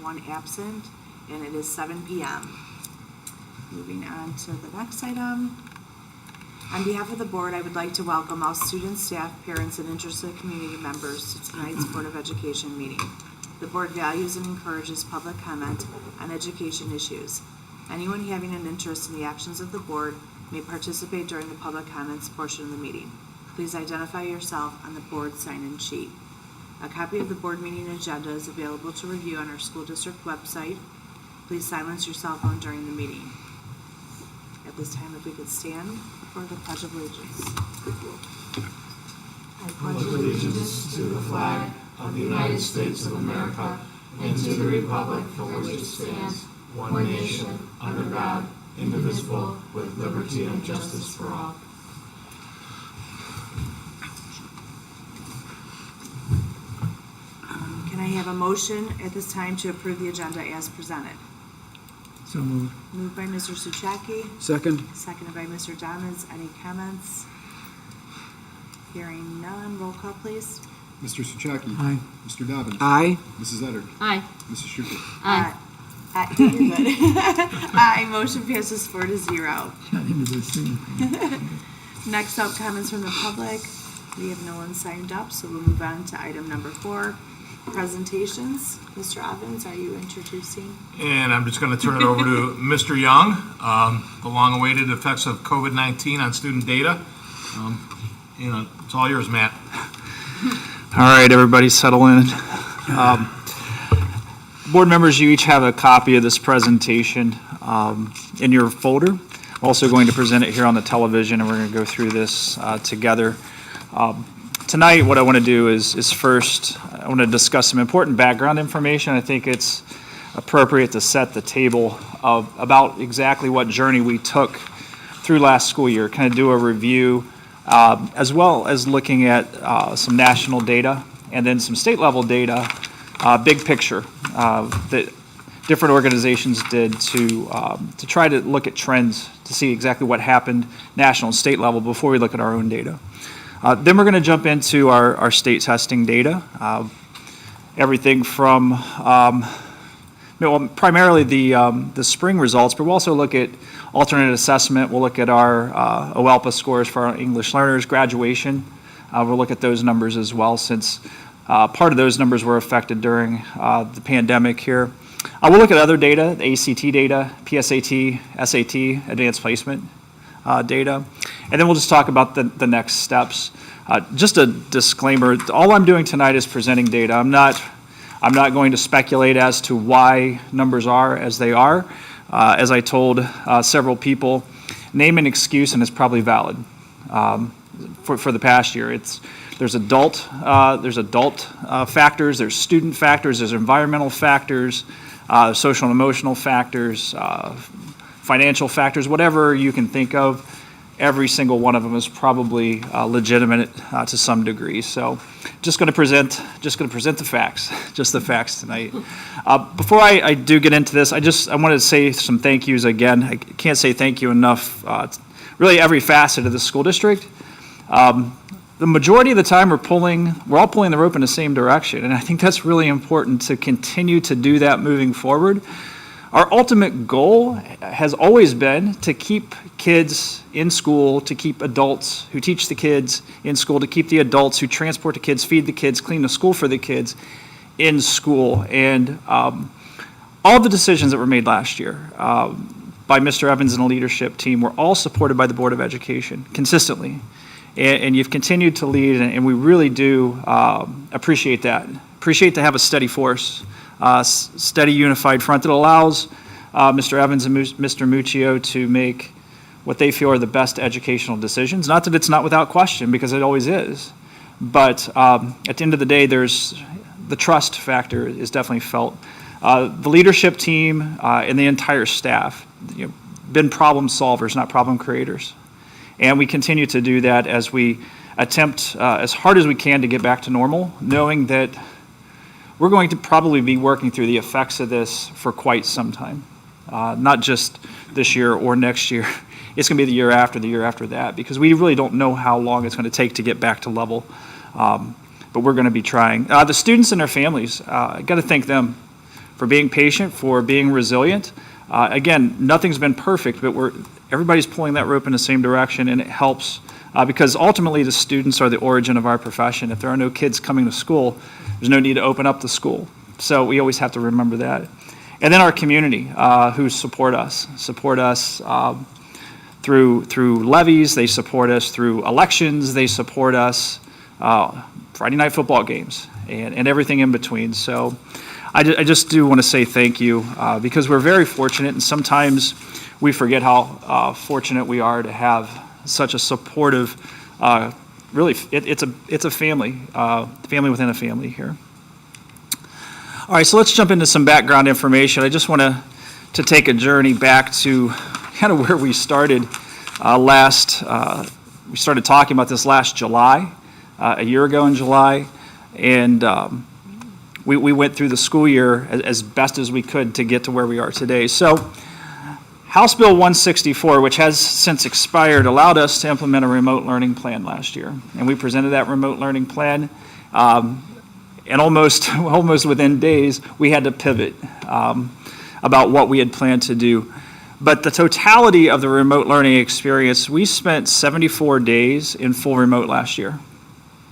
1 absent, and it is 7 p.m. Moving on to the next item. On behalf of the board, I would like to welcome all students, staff, parents, and interested community members to tonight's Board of Education meeting. The board values and encourages public comment on education issues. Anyone having an interest in the actions of the board may participate during the public comments portion of the meeting. Please identify yourself on the board sign-in sheet. A copy of the board meeting agenda is available to review on our school district website. Please silence your cell phone during the meeting. At this time, if we could stand for the Pledge of Allegiance. I pledge allegiance to the flag of the United States of America and to the republic for which it stands, one nation, under God, indivisible, with liberty and justice for all. Can I have a motion at this time to approve the agenda as presented? So moved. Moved by Mr. Suchaki. Second. Seconded by Mr. Dobbins. Any comments? Hearing none. Roll call, please. Mr. Suchaki. Aye. Mr. Dobbins. Aye. Mrs. Etter. Aye. Mrs. Schuster. Aye. You're good. Aye. Motion passes 4-0. Got into this thing. Next up, comments from the public. We have no one signed up, so we'll move on to item number 4, presentations. Mr. Evans, are you introducing? And I'm just going to turn it over to Mr. Young, the long-awaited effects of COVID-19 on student data. It's all yours, Matt. All right, everybody settle in. Board members, you each have a copy of this presentation in your folder. I'm also going to present it here on the television, and we're going to go through this together. Tonight, what I want to do is first, I want to discuss some important background information. I think it's appropriate to set the table about exactly what journey we took through last school year, kind of do a review, as well as looking at some national data and then some state level data, big picture that different organizations did to try to look at trends to see exactly what happened national and state level before we look at our own data. Then we're going to jump into our state testing data. Everything from, primarily the spring results, but we'll also look at alternate assessment. We'll look at our OELPA scores for our English learners, graduation. We'll look at those numbers as well, since part of those numbers were affected during the pandemic here. We'll look at other data, the ACT data, PSAT, SAT, advanced placement data. And then we'll just talk about the next steps. Just a disclaimer, all I'm doing tonight is presenting data. I'm not going to speculate as to why numbers are as they are. As I told several people, name an excuse and it's probably valid for the past year. There's adult factors, there's student factors, there's environmental factors, social and emotional factors, financial factors, whatever you can think of. Every single one of them is probably legitimate to some degree. So, just going to present the facts, just the facts tonight. Before I do get into this, I wanted to say some thank yous again. I can't say thank you enough. Really, every facet of the school district. The majority of the time, we're all pulling the rope in the same direction, and I think that's really important to continue to do that moving forward. Our ultimate goal has always been to keep kids in school, to keep adults who teach the kids in school, to keep the adults who transport the kids, feed the kids, clean the school for the kids in school. And all the decisions that were made last year by Mr. Evans and the leadership team were all supported by the Board of Education consistently. And you've continued to lead, and we really do appreciate that. Appreciate to have a steady force. Steady unified front that allows Mr. Evans and Mr. Muccio to make what they feel are the best educational decisions. Not that it's not without question, because it always is. But at the end of the day, there's the trust factor is definitely felt. The leadership team and the entire staff, been problem solvers, not problem creators. And we continue to do that as we attempt as hard as we can to get back to normal, knowing that we're going to probably be working through the effects of this for quite some time, not just this year or next year. It's going to be the year after that, because we really don't know how long it's going to take to get back to level, but we're going to be trying. The students and their families, I got to thank them for being patient, for being resilient. Again, nothing's been perfect, but everybody's pulling that rope in the same direction, and it helps because ultimately the students are the origin of our profession. If there are no kids coming to school, there's no need to open up the school. So we always have to remember that. And then our community who support us through levies, they support us through elections, they support us Friday night football games and everything in between. So I just do want to say thank you because we're very fortunate, and sometimes we forget how fortunate we are to have such a supportive, really, it's a family, family within a family here. All right, so let's jump into some background information. I just want to take a journey back to kind of where we started we started talking about this last July, a year ago in July, and we went through the school year as best as we could to get to where we are today. So House Bill 164, which has since expired, allowed us to implement a remote learning plan last year. And we presented that remote learning plan, and almost within days, we had to pivot about what we had planned to do. But the totality of the remote learning experience, we spent 74 days in full remote last year.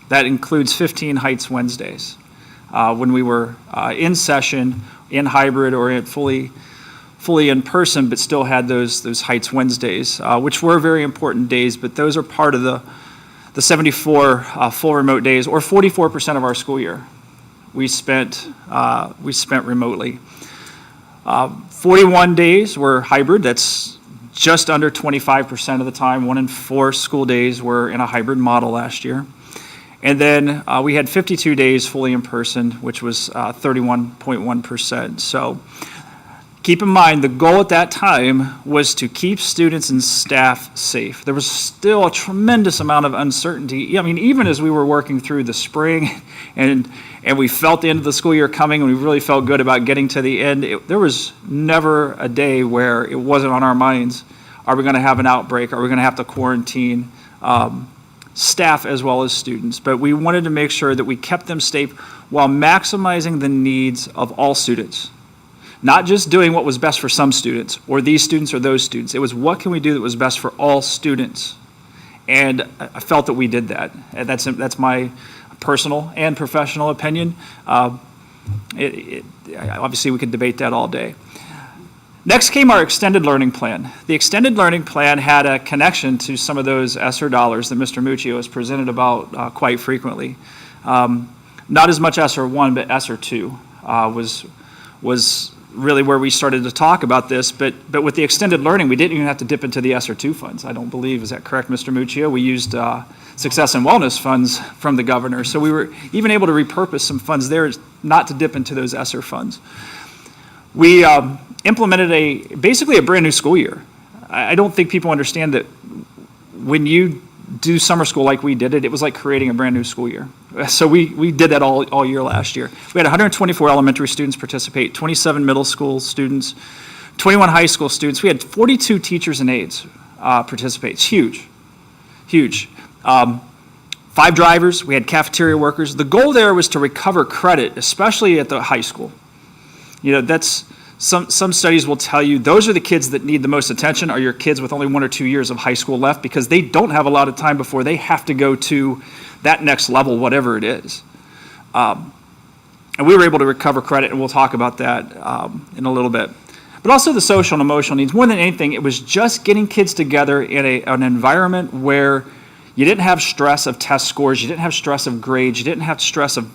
That includes 15 Heights Wednesdays, when we were in session, in hybrid, or fully in person, but still had those Heights Wednesdays, which were very important days, but those are part of the 74 full remote days, or 44% of our school year we spent remotely. 41 days were hybrid. That's just under 25% of the time. 1 in 4 school days were in a hybrid model last year. And then we had 52 days fully in person, which was 31.1%. So keep in mind, the goal at that time was to keep students and staff safe. There was still a tremendous amount of uncertainty. I mean, even as we were working through the spring and we felt the end of the school year coming, and we really felt good about getting to the end, there was never a day where it wasn't on our minds. Are we going to have an outbreak? Are we going to have to quarantine staff as well as students? But we wanted to make sure that we kept them safe while maximizing the needs of all students. Not just doing what was best for some students, or these students or those students. It was what can we do that was best for all students? And I felt that we did that. And that's my personal and professional opinion. Obviously, we could debate that all day. Next came our extended learning plan. The extended learning plan had a connection to some of those ESSER dollars that Mr. Muccio has presented about quite frequently. Not as much ESSER 1, but ESSER 2 was really where we started to talk about this, but with the extended learning, we didn't even have to dip into the ESSER 2 funds, I don't believe. Is that correct, Mr. Muccio? We used success and wellness funds from the governor, so we were even able to repurpose some funds there not to dip into those ESSER funds. We implemented basically a brand new school year. I don't think people understand that when you do summer school like we did it, it was like creating a brand new school year. So we did that all year last year. We had 124 elementary students participate, 27 middle school students, 21 high school students. We had 42 teachers and aides participate. It's huge, huge. 5 drivers, we had cafeteria workers. The goal there was to recover credit, especially at the high school. You know, that's some studies will tell you those are the kids that need the most attention are your kids with only 1 or 2 years of high school left, because they don't have a lot of time before they have to go to that next level, whatever it is. And we were able to recover credit, and we'll talk about that in a little bit. But also the social and emotional needs. More than anything, it was just getting kids together in an environment where you didn't have stress of test scores, you didn't have stress of grades, you didn't have stress of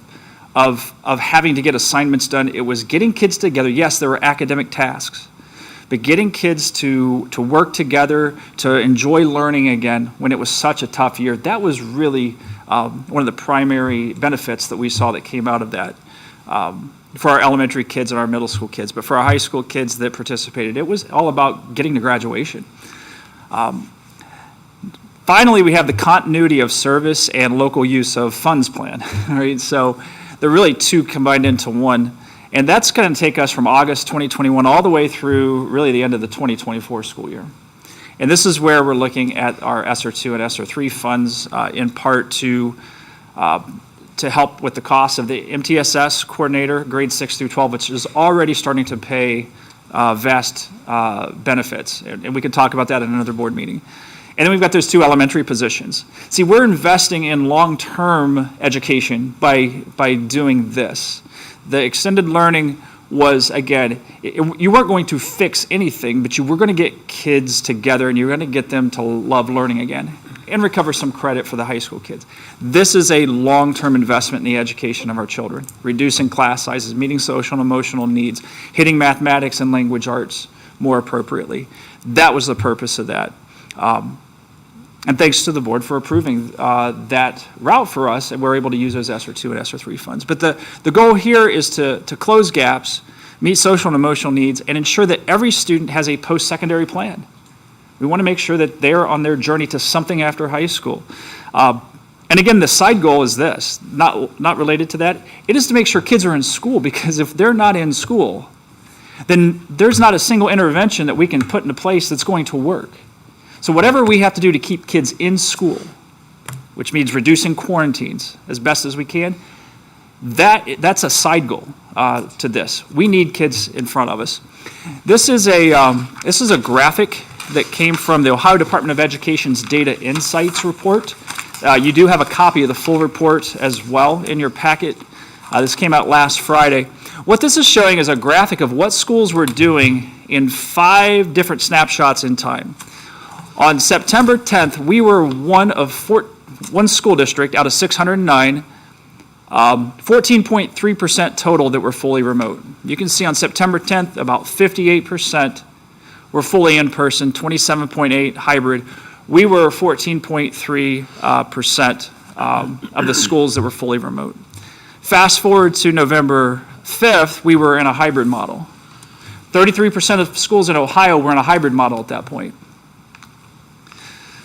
having to get assignments done. It was getting kids together. Yes, there were academic tasks, but getting kids to work together, to enjoy learning again when it was such a tough year. That was really one of the primary benefits that we saw that came out of that for our elementary kids and our middle school kids. But for our high school kids that participated, it was all about getting to graduation. Finally, we have the continuity of service and local use of funds plan. All right, so they're really 2 combined into 1. And that's going to take us from August 2021 all the way through really the end of the 2024 school year. And this is where we're looking at our ESSER 2 and ESSER 3 funds in part to to help with the cost of the MTSS coordinator, grades 6 through 12, which is already starting to pay vast benefits. And we can talk about that in another board meeting. And then we've got those 2 elementary positions. See, we're investing in long-term education by doing this. The extended learning was, again, you weren't going to fix anything, but you were going to get kids together and you're going to get them to love learning again and recover some credit for the high school kids. This is a long-term investment in the education of our children, reducing class sizes, meeting social and emotional needs, hitting mathematics and language arts more appropriately. That was the purpose of that. And thanks to the board for approving that route for us, and we're able to use those ESSER 2 and ESSER 3 funds. But the goal here is to close gaps, meet social and emotional needs, and ensure that every student has a post-secondary plan. We want to make sure that they're on their journey to something after high school. And again, the side goal is this, not related to that. It is to make sure kids are in school, because if they're not in school, then there's not a single intervention that we can put into place that's going to work. So whatever we have to do to keep kids in school, which means reducing quarantines as best as we can, that's a side goal to this. We need kids in front of us. This is a graphic that came from the Ohio Department of Education's Data Insights report. You do have a copy of the full report as well in your packet. This came out last Friday. What this is showing is a graphic of what schools were doing in 5 different snapshots in time. On September 10th, we were one school district out of 609, 14.3% total that were fully remote. You can see on September 10th, about 58% were fully in person, 27.8% hybrid. We were 14.3% of the schools that were fully remote. Fast forward to November 5th, we were in a hybrid model. 33% of schools in Ohio were in a hybrid model at that point.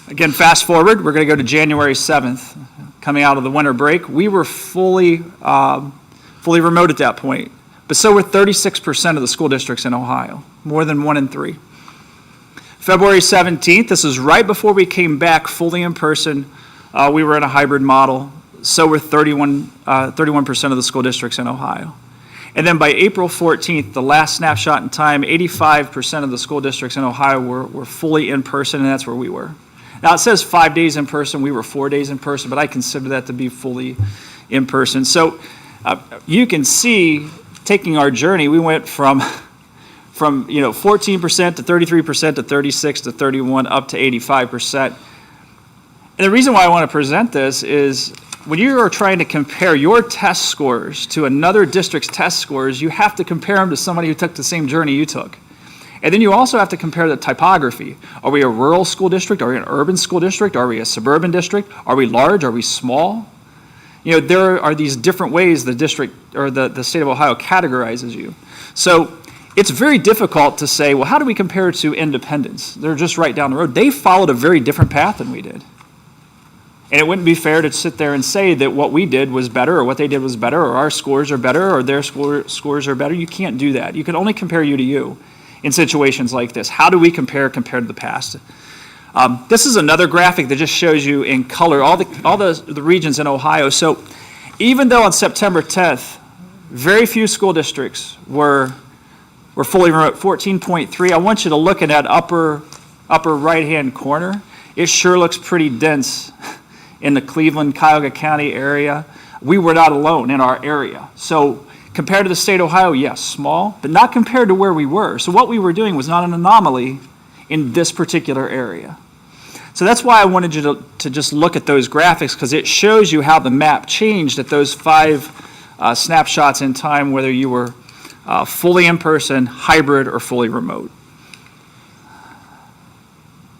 Again, fast forward, we're going to go to January 7th. Coming out of the winter break, we were fully remote at that point. But so were 36% of the school districts in Ohio, more than 1 in 3. February 17th, this is right before we came back fully in person. We were in a hybrid model. So were 31% of the school districts in Ohio. And then by April 14th, the last snapshot in time, 85% of the school districts in Ohio were fully in person, and that's where we were. Now, it says 5 days in person. We were 4 days in person, but I consider that to be fully in person. So you can see, taking our journey, we went from 14% to 33% to 36 to 31 up to 85%. And the reason why I want to present this is when you are trying to compare your test scores to another district's test scores, you have to compare them to somebody who took the same journey you took. And then you also have to compare the typography. Are we a rural school district? Are we an urban school district? Are we a suburban district? Are we large? Are we small? There are these different ways the district or the state of Ohio categorizes you. So it's very difficult to say, well, how do we compare to Independence? They're just right down the road. They followed a very different path than we did. And it wouldn't be fair to sit there and say that what we did was better or what they did was better or our scores are better or their scores are better. You can't do that. You can only compare you to you in situations like this. How do we compare compared to the past? This is another graphic that just shows you in color all the regions in Ohio. So even though on September 10th, very few school districts were fully remote, 14.3, I want you to look at that upper right-hand corner. It sure looks pretty dense in the Cleveland, Cuyahoga County area. We were not alone in our area. So compared to the state of Ohio, yes, small, but not compared to where we were. So what we were doing was not an anomaly in this particular area. So that's why I wanted you to just look at those graphics, because it shows you how the map changed at those 5 snapshots in time, whether you were fully in person, hybrid, or fully remote.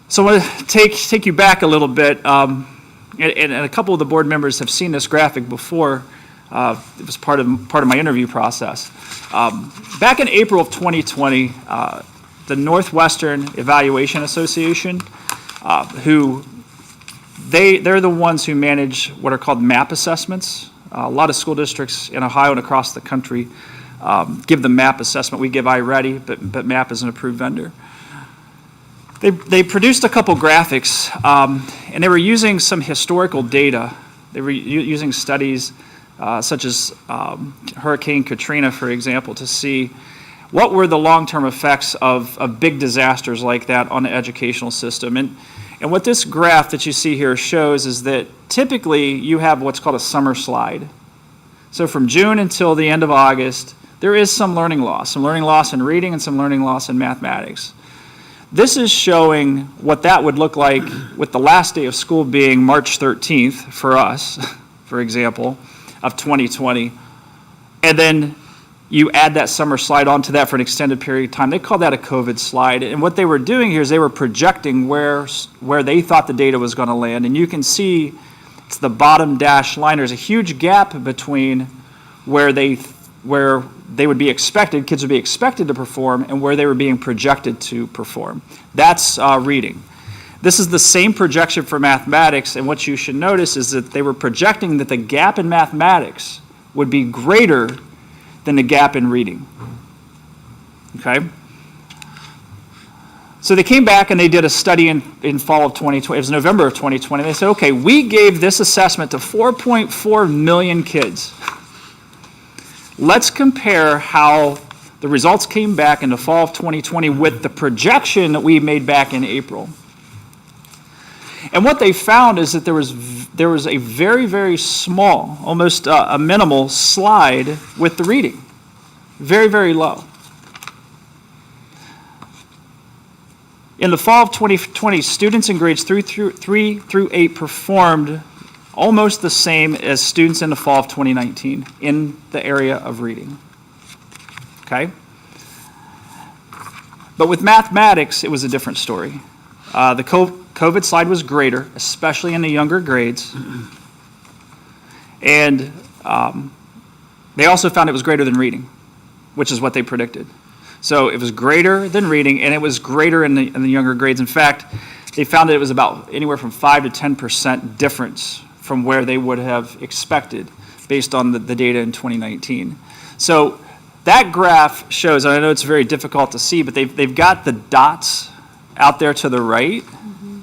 So I want to take you back a little bit, and a couple of the board members have seen this graphic before. It was part of my interview process. Back in April of 2020, the Northwestern Evaluation Association, they're the ones who manage what are called MAP assessments. A lot of school districts in Ohio and across the country give the MAP assessment. We give iReady, but MAP is an approved vendor. They produced a couple graphics, and they were using some historical data. They were using studies such as Hurricane Katrina, for example, to see what were the long-term effects of big disasters like that on the educational system. And what this graph that you see here shows is that typically you have what's called a summer slide. So from June until the end of August, there is some learning loss in reading and some learning loss in mathematics. This is showing what that would look like with the last day of school being March 13th for us, for example, of 2020. And then you add that summer slide onto that for an extended period of time. They call that a COVID slide. And what they were doing here is they were projecting where they thought the data was going to land. And you can see it's the bottom dashed line. There's a huge gap between where they would be expected, kids would be expected to perform, and where they were being projected to perform. That's reading. This is the same projection for mathematics, and what you should notice is that they were projecting that the gap in mathematics would be greater than the gap in reading. Okay? So they came back and they did a study in fall of 2020. It was November of 2020. They said, okay, we gave this assessment to 4.4 million kids. Let's compare how the results came back in the fall of 2020 with the projection that we made back in April. And what they found is that there was a very, very small, almost a minimal slide with the reading. Very, very low. In the fall of 2020, students in grades 3 through 8 performed almost the same as students in the fall of 2019 in the area of reading. Okay? But with mathematics, it was a different story. The COVID slide was greater, especially in the younger grades. And they also found it was greater than reading, which is what they predicted. So it was greater than reading, and it was greater in the younger grades. In fact, they found that it was about anywhere from 5 to 10% difference from where they would have expected based on the data in 2019. So that graph shows, and I know it's very difficult to see, but they've got the dots out there to the right. Mm-hmm.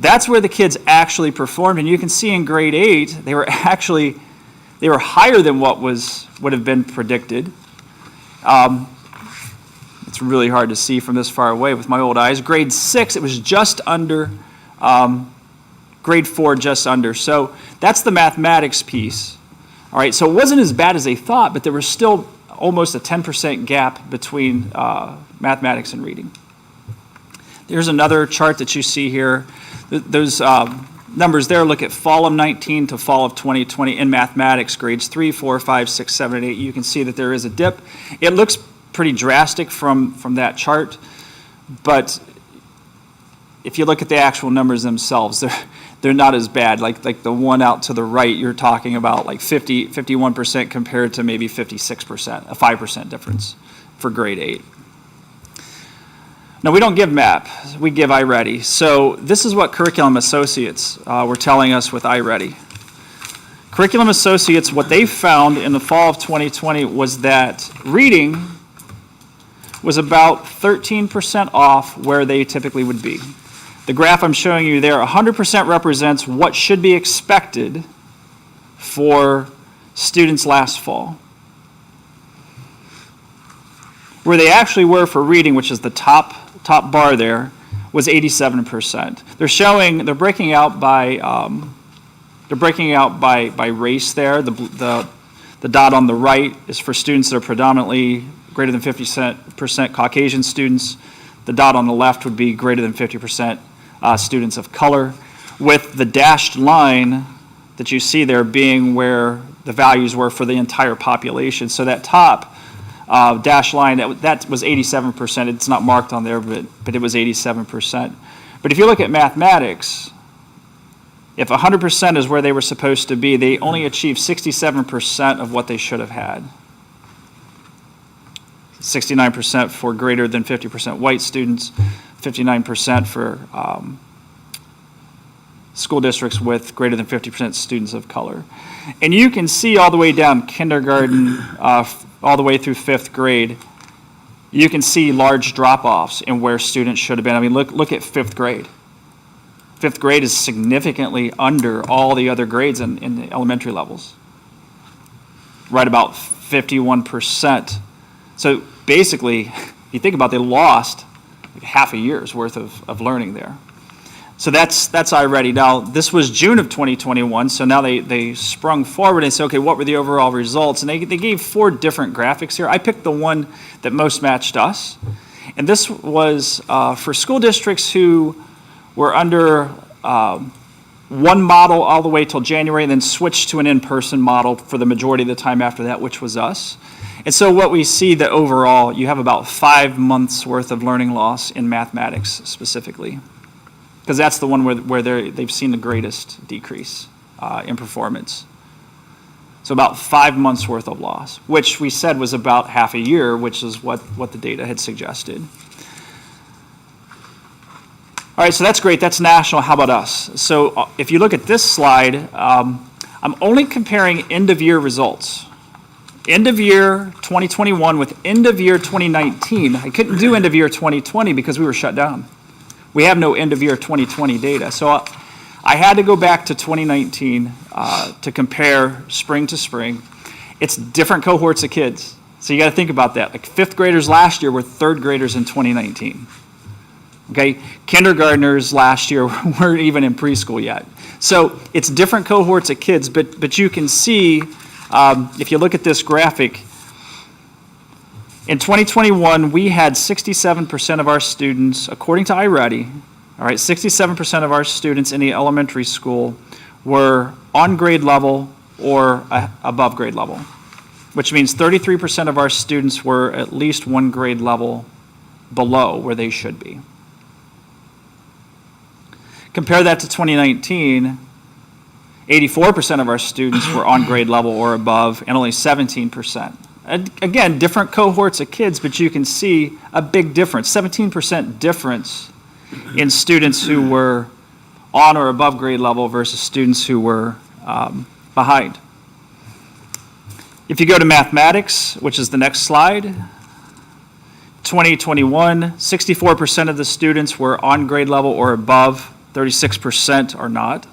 That's where the kids actually performed, and you can see in grade 8, they were higher than what would have been predicted. It's really hard to see from this far away with my old eyes. Grade 6, it was just under. Grade 4, just under. So that's the mathematics piece. All right, so it wasn't as bad as they thought, but there was still almost a 10% gap between mathematics and reading. There's another chart that you see here. Those numbers there look at fall of 19 to fall of 2020 in mathematics, grades 3, 4, 5, 6, 7, and 8. You can see that there is a dip. It looks pretty drastic from that chart, but if you look at the actual numbers themselves, they're not as bad. Like the one out to the right, you're talking about like 51% compared to maybe 56%, a 5% difference for grade 8. Now, we don't give MAP, we give iReady. So this is what Curriculum Associates were telling us with iReady. Curriculum Associates, what they found in the fall of 2020 was that reading was about 13% off where they typically would be. The graph I'm showing you there, 100% represents what should be expected for students last fall. Where they actually were for reading, which is the top bar there, was 87%. They're breaking out by race there. The dot on the right is for students that are predominantly greater than 50% Caucasian students. The dot on the left would be greater than 50% students of color, with the dashed line that you see there being where the values were for the entire population. So that top dashed line, that was 87%. It's not marked on there, but it was 87%. But if you look at mathematics, if 100% is where they were supposed to be, they only achieved 67% of what they should have had. 69% for greater than 50% white students, 59% for school districts with greater than 50% students of color. And you can see all the way down kindergarten, all the way through 5th grade, you can see large drop-offs in where students should have been. I mean, look at 5th grade. 5th grade is significantly under all the other grades in the elementary levels. right about 51%. So basically, you think about it, they lost like half a year's worth of learning there. So that's iReady. Now, this was June of 2021, so now they sprung forward and said, okay, what were the overall results? And they gave 4 different graphics here. I picked the one that most matched us. And this was for school districts who were under one model all the way till January and then switched to an in-person model for the majority of the time after that, which was us. And so what we see that overall, you have about 5 months worth of learning loss in mathematics specifically, because that's the one where they've seen the greatest decrease in performance. So about 5 months worth of loss, which we said was about half a year, which is what the data had suggested. All right, so that's great. That's national. How about us? So if you look at this slide, I'm only comparing end-of-year results. End-of-year 2021 with end-of-year 2019. I couldn't do end-of-year 2020 because we were shut down. We have no end-of-year 2020 data. So I had to go back to 2019 to compare spring to spring. It's different cohorts of kids. So you got to think about that. Like 5th graders last year were 3rd graders in 2019. Okay, kindergartners last year weren't even in preschool yet. So it's different cohorts of kids, but you can see, if you look at this graphic, in 2021, we had 67% of our students, according to iReady, all right, 67% of our students in the elementary school were on grade level or above grade level, which means 33% of our students were at least 1 grade level below where they should be. Compare that to 2019, 84% of our students were on grade level or above, and only 17%. Again, different cohorts of kids, but you can see a big difference, 17% difference in students who were on or above grade level versus students who were behind. If you go to mathematics, which is the next slide, 2021, 64% of the students were on grade level or above, 36% are not.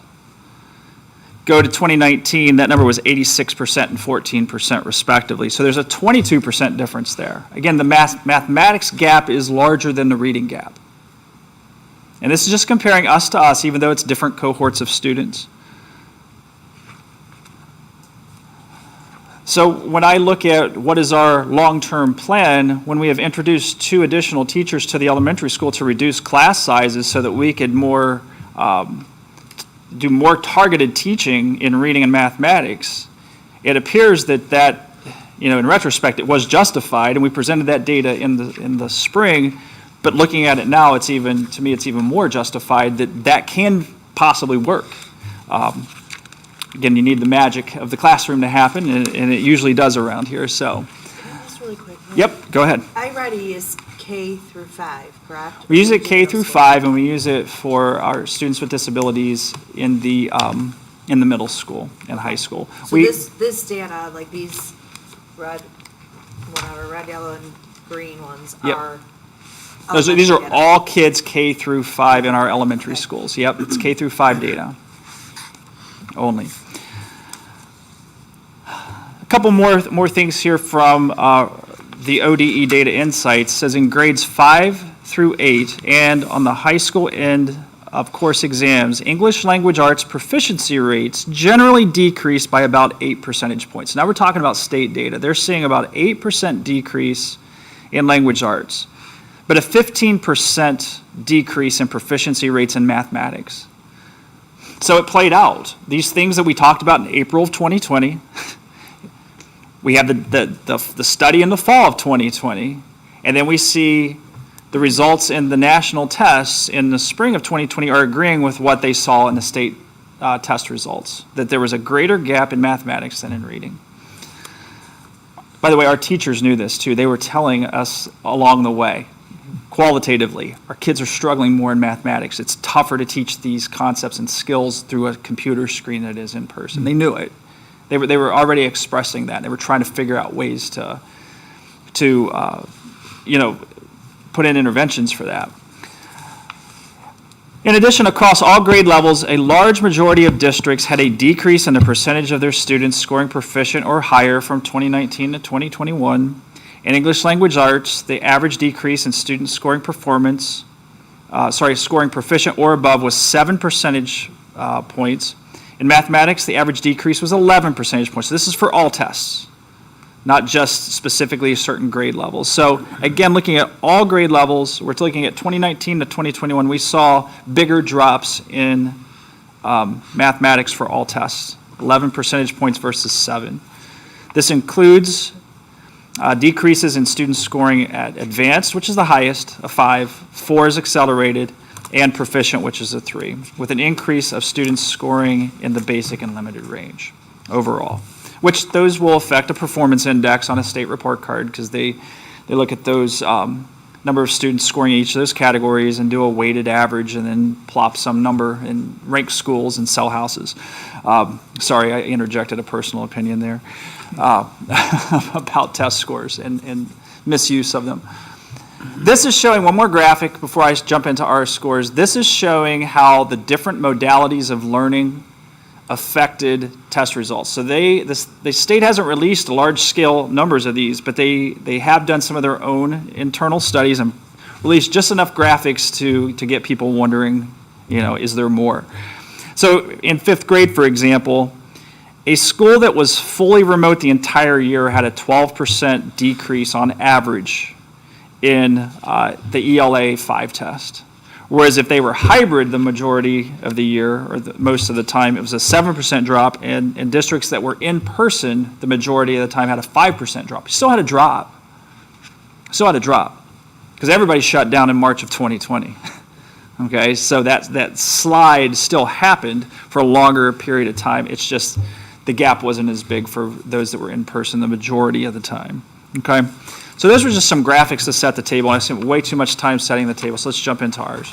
Go to 2019, that number was 86% and 14% respectively. So there's a 22% difference there. Again, the mathematics gap is larger than the reading gap. And this is just comparing us to us, even though it's different cohorts of students. So when I look at what is our long-term plan, when we have introduced 2 additional teachers to the elementary school to reduce class sizes so that we could do more targeted teaching in reading and mathematics, it appears that in retrospect, it was justified, and we presented that data in the spring. But looking at it now, to me, it's even more justified that can possibly work. Again, you need the magic of the classroom to happen, and it usually does around here. So, Can I ask really quick? yep, go ahead. iReady is K through 5, correct? We use it K through 5, and we use it for our students with disabilities in the middle school and high school. So this data, like these red, yellow, and green ones Yep. are. These are data. all kids K through 5 in our elementary schools. Yep, it's K through 5 data only. A couple more things here from the ODE Data Insights. It says in grades 5 through 8 and on the high school end of course exams, English language arts proficiency rates generally decrease by about 8 percentage points. Now we're talking about state data. They're seeing about 8% decrease in language arts, but a 15% decrease in proficiency rates in mathematics. So it played out. These things that we talked about in April of 2020, we have the study in the fall of 2020, and then we see the results in the national tests in the spring of 2020 are agreeing with what they saw in the state test results, that there was a greater gap in mathematics than in reading. By the way, our teachers knew this too. They were telling us along the way, qualitatively, our kids are struggling more in mathematics. It's tougher to teach these concepts and skills through a computer screen than it is in person. They knew it. They were already expressing that. They were trying to figure out ways to put in interventions for that. In addition, across all grade levels, a large majority of districts had a decrease in the percentage of their students scoring proficient or higher from 2019 to 2021. In English language arts, the average decrease in students scoring scoring proficient or above was 7 percentage points. In mathematics, the average decrease was 11 percentage points. So this is for all tests, not just specifically certain grade levels. So again, looking at all grade levels, we're looking at 2019 to 2021, we saw bigger drops in mathematics for all tests, 11 percentage points versus 7. This includes decreases in students scoring at advanced, which is the highest, a 5, 4 is accelerated, and proficient, which is a 3, with an increase of students scoring in the basic and limited range overall, which those will affect a performance index on a state report card because they look at those number of students scoring in each of those categories and do a weighted average and then plop some number and rank schools and sell houses. Sorry, I interjected a personal opinion there about test scores and misuse of them. This is showing one more graphic before I jump into our scores. This is showing how the different modalities of learning affected test results. So the state hasn't released large-scale numbers of these, but they have done some of their own internal studies and released just enough graphics to get people wondering, is there more? So in 5th grade, for example, a school that was fully remote the entire year had a 12% decrease on average in the ELA 5 test. Whereas if they were hybrid the majority of the year, or most of the time, it was a 7% drop, and in districts that were in person, the majority of the time had a 5% drop. Still had a drop. Because everybody shut down in March of 2020. Okay, so that slide still happened for a longer period of time. It's just the gap wasn't as big for those that were in person the majority of the time. Okay, so those were just some graphics to set the table. I spent way too much time setting the table, so let's jump into ours.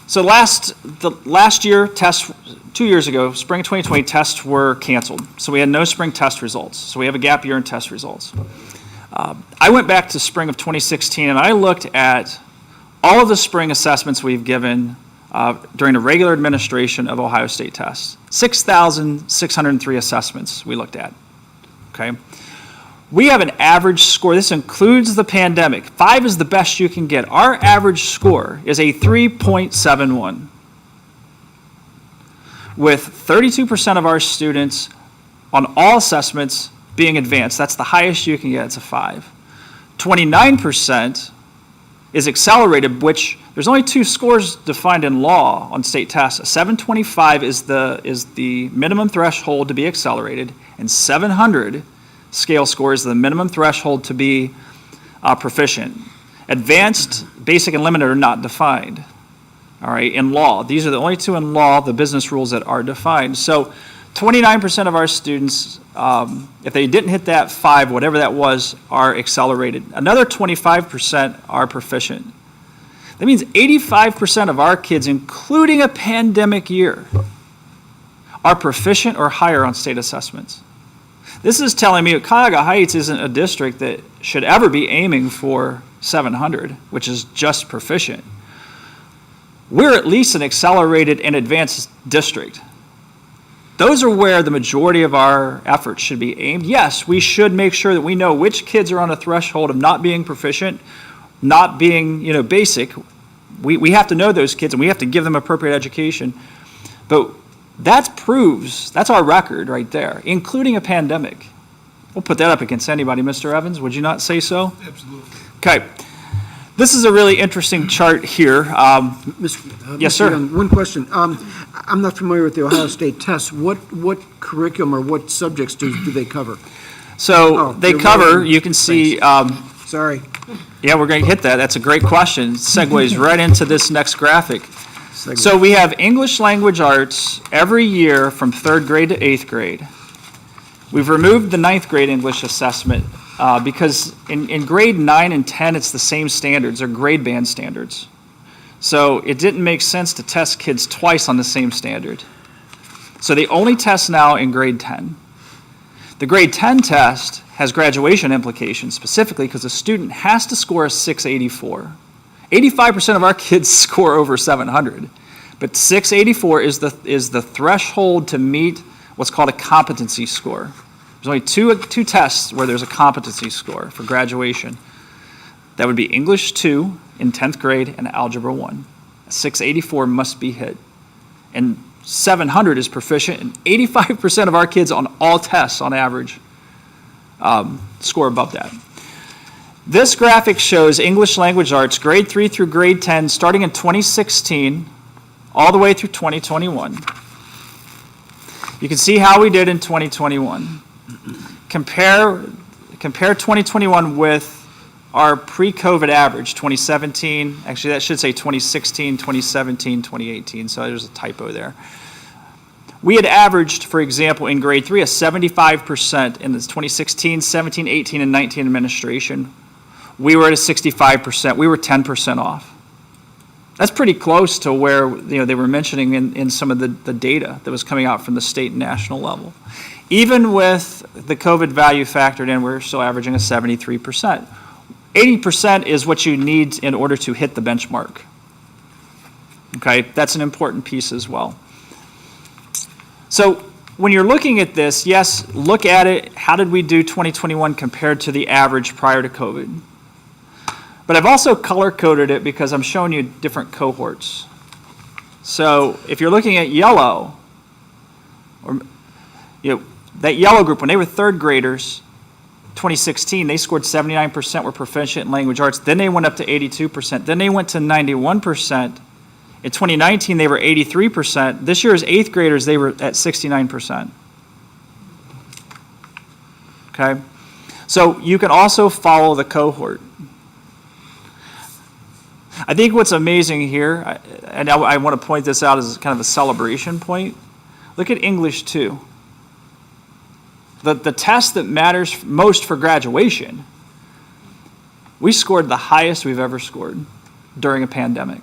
So last year, 2 years ago, spring 2020 tests were canceled. So we had no spring test results. So we have a gap year in test results. I went back to spring of 2016 and I looked at all of the spring assessments we've given during the regular administration of Ohio State tests. 6,603 assessments we looked at, okay? We have an average score, this includes the pandemic. 5 is the best you can get. Our average score is a 3.71, with 32% of our students on all assessments being advanced. That's the highest you can get, it's a 5. 29% is accelerated, which there's only 2 scores defined in law on state tests. A 725 is the minimum threshold to be accelerated, and 700 scale score is the minimum threshold to be proficient. Advanced, basic, and limited are not defined, all right, in law. These are the only 2 in law, the business rules, that are defined. So 29% of our students, if they didn't hit that 5, whatever that was, are accelerated. Another 25% are proficient. That means 85% of our kids, including a pandemic year, are proficient or higher on state assessments. This is telling me that Cuyahoga Heights isn't a district that should ever be aiming for 700, which is just proficient. We're at least an accelerated and advanced district. Those are where the majority of our efforts should be aimed. Yes, we should make sure that we know which kids are on a threshold of not being proficient, not being, basic. We have to know those kids and we have to give them appropriate education. But that's our record right there, including a pandemic. We'll put that up against anybody, Mr. Evans. Would you not say so? Absolutely. Okay. This is a really interesting chart here. Yes, sir. Young, one question. I'm not familiar with the Ohio State tests. What curriculum or what subjects do they cover? So they cover, you can see. Sorry. Yeah, we're going to hit that. That's a great question. It segues right into this next graphic. So we have English language arts every year from 3rd grade to 8th grade. We've removed the 9th grade English assessment because in grade 9 and 10, it's the same standards. They're grade band standards. So it didn't make sense to test kids twice on the same standard. So they only test now in grade 10. The grade 10 test has graduation implications, specifically because a student has to score a 684. 85% of our kids score over 700, but 684 is the threshold to meet what's called a competency score. There's only two tests where there's a competency score for graduation. That would be English 2 in 10th grade and Algebra 1. 684 must be hit. And 700 is proficient, and 85% of our kids on all tests on average score above that. This graphic shows English Language Arts grade 3 through grade 10 starting in 2016 all the way through 2021. You can see how we did in 2021. Compare 2021 with our pre-COVID average, 2017. Actually, that should say 2016, 2017, 2018, so there's a typo there. We had averaged, for example, in grade 3, a 75% in this 2016, 17, 18, and 19 administration. We were at a 65%. We were 10% off. That's pretty close to where they were mentioning in some of the data that was coming out from the state and national level. Even with the COVID value factored in, we're still averaging a 73%. 80% is what you need in order to hit the benchmark. Okay, that's an important piece as well. So when you're looking at this, yes, look at it. How did we do 2021 compared to the average prior to COVID? But I've also color-coded it because I'm showing you different cohorts. So if you're looking at yellow, or that yellow group, when they were third graders, 2016, they scored 79%, were proficient in language arts. Then they went up to 82%. Then they went to 91%. In 2019, they were 83%. This year, as eighth graders, they were at 69%. Okay? So you can also follow the cohort. I think what's amazing here, and I want to point this out as kind of a celebration point, look at English 2. The test that matters most for graduation, we scored the highest we've ever scored during a pandemic.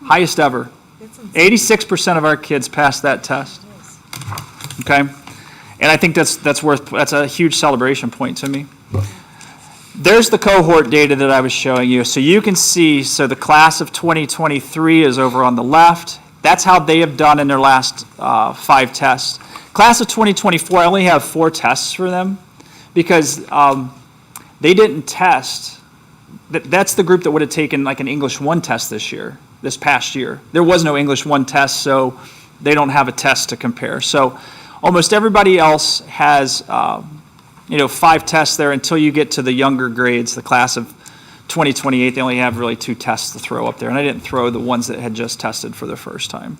Highest ever. 86% of our kids passed that test. Okay? And I think that's a huge celebration point to me. There's the cohort data that I was showing you. So you can see, so the class of 2023 is over on the left. That's how they have done in their last 5 tests. Class of 2024, I only have 4 tests for them because they didn't test. That's the group that would have taken like an English 1 test this past year. There was no English 1 test, so they don't have a test to compare. So almost everybody else has 5 tests there until you get to the younger grades, the class of 2028. They only have really 2 tests to throw up there, and I didn't throw the ones that had just tested for the first time.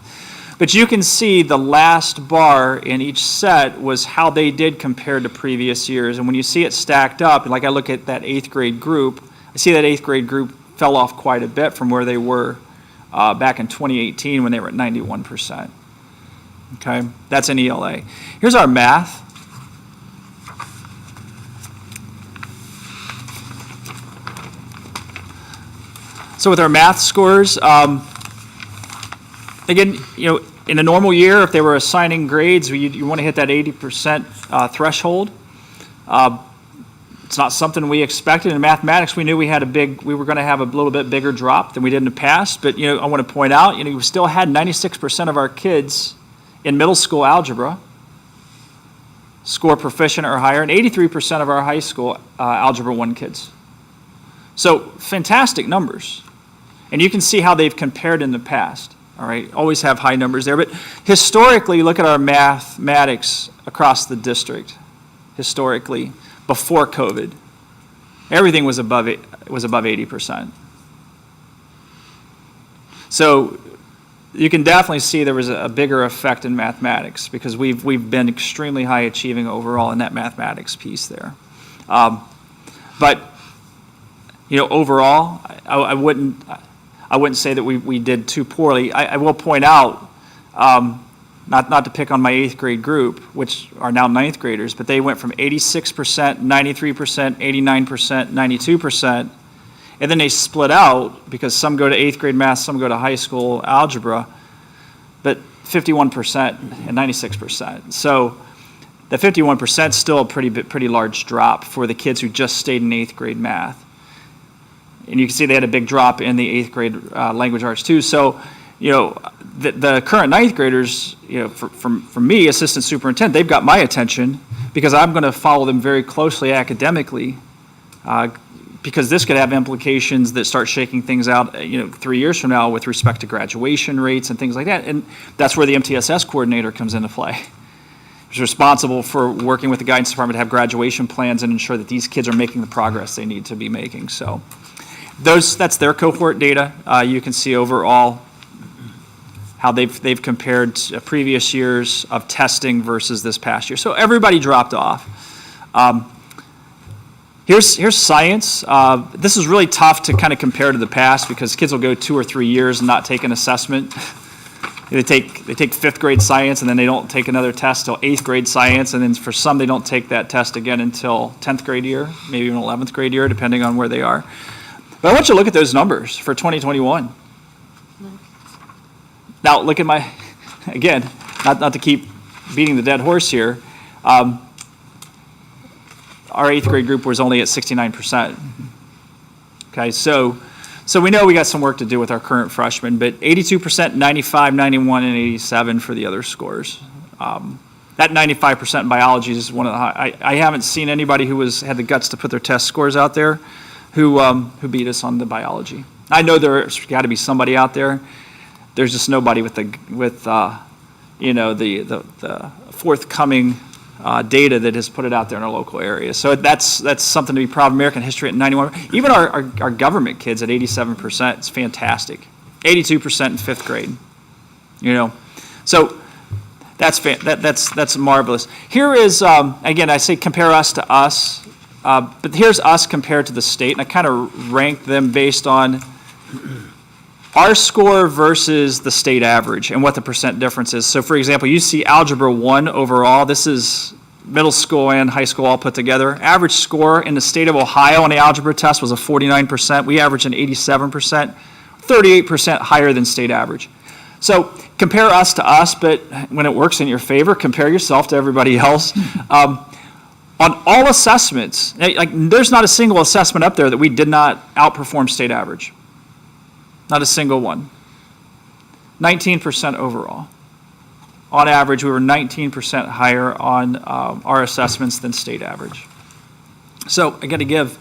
But you can see the last bar in each set was how they did compared to previous years. And when you see it stacked up, like I look at that 8th grade group, I see that 8th grade group fell off quite a bit from where they were back in 2018 when they were at 91%. Okay, that's an ELA. Here's our math. So with our math scores, again, in a normal year, if they were assigning grades, you want to hit that 80% threshold. It's not something we expected. In mathematics, we knew we were going to have a little bit bigger drop than we did in the past. But I want to point out, we still had 96% of our kids in middle school algebra score proficient or higher, and 83% of our high school algebra 1 kids. So fantastic numbers, and you can see how they've compared in the past. All right, always have high numbers there, but historically, look at our mathematics across the district. Historically, before COVID, everything was above 80%. So you can definitely see there was a bigger effect in mathematics because we've been extremely high achieving overall in that mathematics piece there. But overall, I wouldn't say that we did too poorly. I will point out, not to pick on my 8th grade group, which are now 9th graders, but they went from 86%, 93%, 89%, 92%, and then they split out because some go to 8th grade math, some go to high school algebra, but 51% and 96%. So the 51% is still a pretty large drop for the kids who just stayed in 8th grade math. And you can see they had a big drop in the 8th grade language arts too. So, the current 9th graders, for me, assistant superintendent, they've got my attention because I'm going to follow them very closely academically, because this could have implications that start shaking things out, 3 years from now with respect to graduation rates and things like that. And that's where the MTSS coordinator comes into play. Who's responsible for working with the guidance department to have graduation plans and ensure that these kids are making the progress they need to be making. So that's their cohort data. You can see overall how they've compared previous years of testing versus this past year. So everybody dropped off. Here's science. This is really tough to kind of compare to the past because kids will go 2 or 3 years and not take an assessment. They take 5th grade science and then they don't take another test till 8th grade science, and then for some they don't take that test again until 10th grade year, maybe even 11th grade year, depending on where they are. But I want you to look at those numbers for 2021. Now look at again, not to keep beating the dead horse here, our 8th grade group was only at 69%. Okay, so we know we got some work to do with our current freshmen, but 82%, 95, 91, and 87 for the other scores. That 95% in biology is one of the high. I haven't seen anybody who had the guts to put their test scores out there who beat us on the biology. I know there's got to be somebody out there. There's just nobody with the forthcoming data that has put it out there in our local area. So that's something to be proud of. American history at 91. Even our government kids at 87%. It's fantastic. 82% in 5th grade. So that's marvelous. Here is again, I say compare us to us, but here's us compared to the state, and I kind of ranked them based on our score versus the state average and what the percent difference is. So for example, you see Algebra 1 overall. This is middle school and high school all put together. Average score in the state of Ohio on the algebra test was a 49%. We averaged an 87%, 38% higher than state average. So compare us to us, but when it works in your favor, compare yourself to everybody else. On all assessments, there's not a single assessment up there that we did not outperform state average. Not a single one. 19% overall. On average, we were 19% higher on our assessments than state average. So I got to give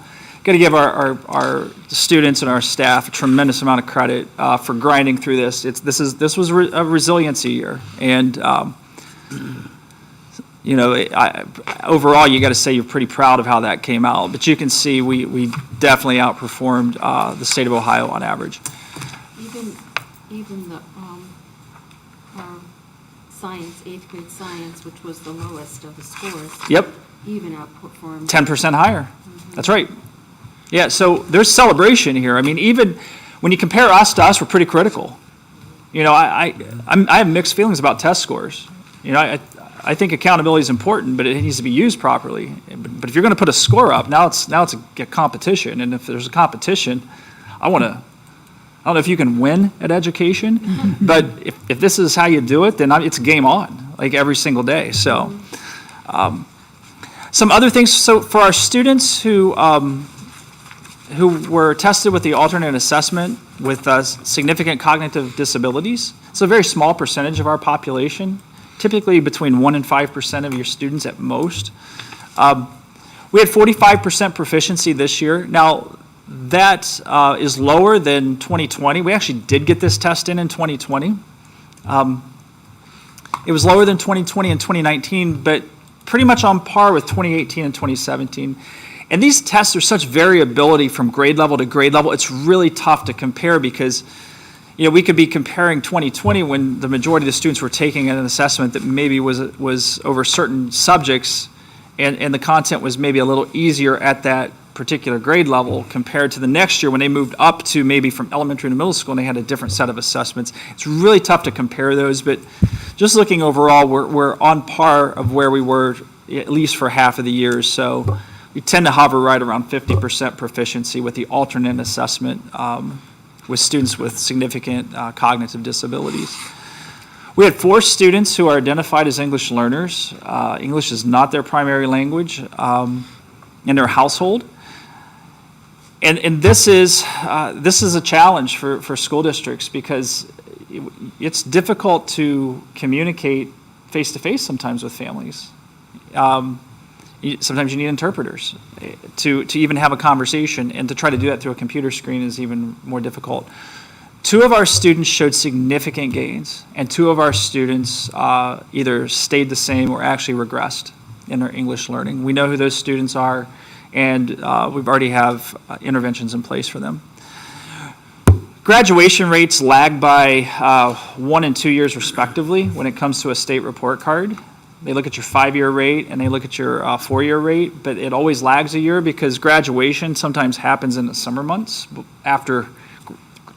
our students and our staff a tremendous amount of credit for grinding through this. This was a resiliency year, and overall, you got to say you're pretty proud of how that came out. But you can see we definitely outperformed the state of Ohio on average. Even the our science, 8th grade science, which was the lowest of the scores. Yep. Even outperformed. 10% higher. Mm-hmm. That's right. Yeah, so there's celebration here. I mean, even when you compare us to us, we're pretty critical. I have mixed feelings about test scores. I think accountability is important, but it needs to be used properly. But if you're going to put a score up, now it's a competition, and if there's a competition, I don't know if you can win at education, but if this is how you do it, then it's game on, like every single day. So, some other things. So for our students who were tested with the alternate assessment with significant cognitive disabilities, it's a very small percentage of our population, typically between 1% and 5% of your students at most. We had 45% proficiency this year. Now, that is lower than 2020. We actually did get this test in 2020. It was lower than 2020 and 2019, but pretty much on par with 2018 and 2017. And these tests are such variability from grade level to grade level. It's really tough to compare because we could be comparing 2020 when the majority of the students were taking an assessment that maybe was over certain subjects, and the content was maybe a little easier at that particular grade level compared to the next year when they moved up to maybe from elementary to middle school and they had a different set of assessments. It's really tough to compare those, but just looking overall, we're on par of where we were at least for half of the year. So we tend to hover right around 50% proficiency with the alternate assessment with students with significant cognitive disabilities. We had 4 students who are identified as English learners. English is not their primary language in their household. And this is a challenge for school districts because it's difficult to communicate face-to-face sometimes with families. Sometimes you need interpreters to even have a conversation, and to try to do that through a computer screen is even more difficult. 2 of our students showed significant gains, and 2 of our students either stayed the same or actually regressed in their English learning. We know who those students are, and we've already have interventions in place for them. Graduation rates lag by 1 and 2 years respectively when it comes to a state report card. They look at your 5-year rate and they look at your 4-year rate, but it always lags a year because graduation sometimes happens in the summer months after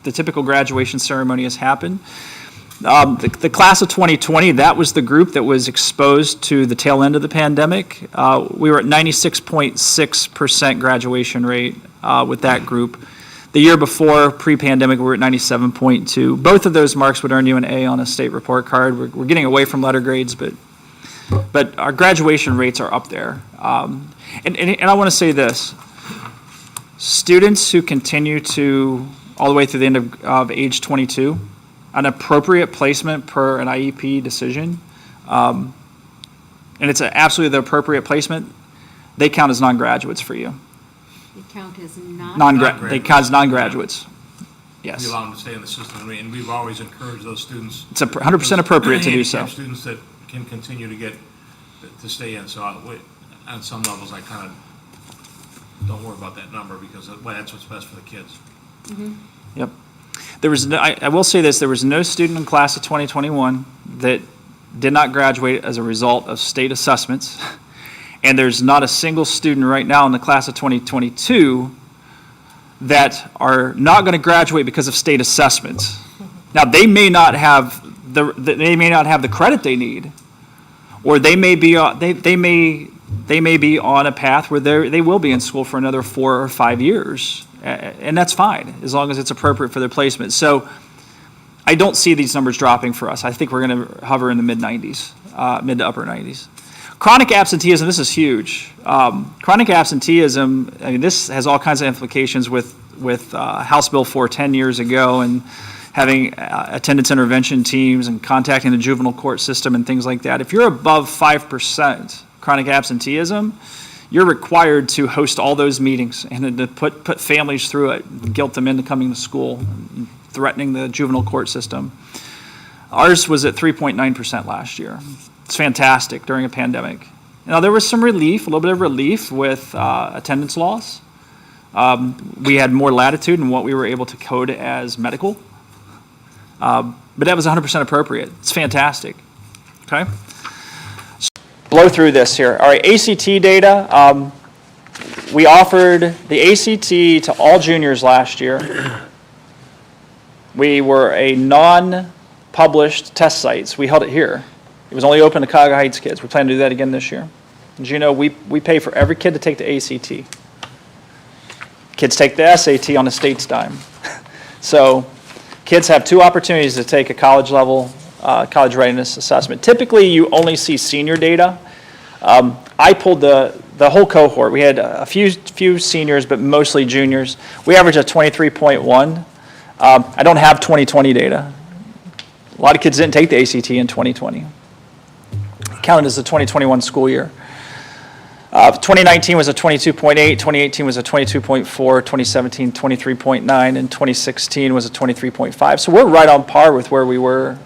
the typical graduation ceremony has happened. The class of 2020, that was the group that was exposed to the tail end of the pandemic. We were at 96.6% graduation rate with that group. The year before, pre-pandemic, we were at 97.2. Both of those marks would earn you an A on a state report card. We're getting away from letter grades, but our graduation rates are up there. And I want to say this. Students who continue to, all the way through the end of age 22, an appropriate placement per an IEP decision, and it's absolutely the appropriate placement, they count as non-graduates for you. They count as not? They count as non-graduates. Yes. We allow them to stay in the system, and we've always encouraged those students. It's 100% appropriate to do so. Handicapped students that can continue to stay in. So on some levels, I kind of don't worry about that number because that's what's best for the kids. Mm-hmm. Yep. There was I will say this, there was no student in class of 2021 that did not graduate as a result of state assessments. And there's not a single student right now in the class of 2022 that are not going to graduate because of state assessments. Now, they may not have the credit they need, or they may be on a path where they will be in school for another 4 or 5 years, and that's fine as long as it's appropriate for their placement. So I don't see these numbers dropping for us. I think we're going to hover in the mid to upper 90s. Chronic absenteeism, this is huge. Chronic absenteeism, I mean, this has all kinds of implications with House Bill 410 years ago and having attendance intervention teams and contacting the juvenile court system and things like that. If you're above 5% chronic absenteeism, you're required to host all those meetings and to put families through it, and guilt them into coming to school, and threatening the juvenile court system. Ours was at 3.9% last year. It's fantastic during a pandemic. Now, there was some relief, a little bit of relief with attendance loss. We had more latitude in what we were able to code as medical. But that was 100% appropriate. It's fantastic. Okay? Blow through this here. All right, ACT data. We offered the ACT to all juniors last year. We were a non-published test site, so we held it here. It was only open to Cuyahoga Heights kids. We plan to do that again this year. As you know, we pay for every kid to take the ACT. Kids take the SAT on the state's dime. So kids have 2 opportunities to take a college level college readiness assessment. Typically, you only see senior data. I pulled the whole cohort. We had a few seniors, but mostly juniors. We averaged a 23.1. I don't have 2020 data. A lot of kids didn't take the ACT in 2020. Counted as the 2021 school year. 2019 was a 22.8, 2018 was a 22.4, 2017 23.9, and 2016 was a 23.5. So we're right on par with where we were,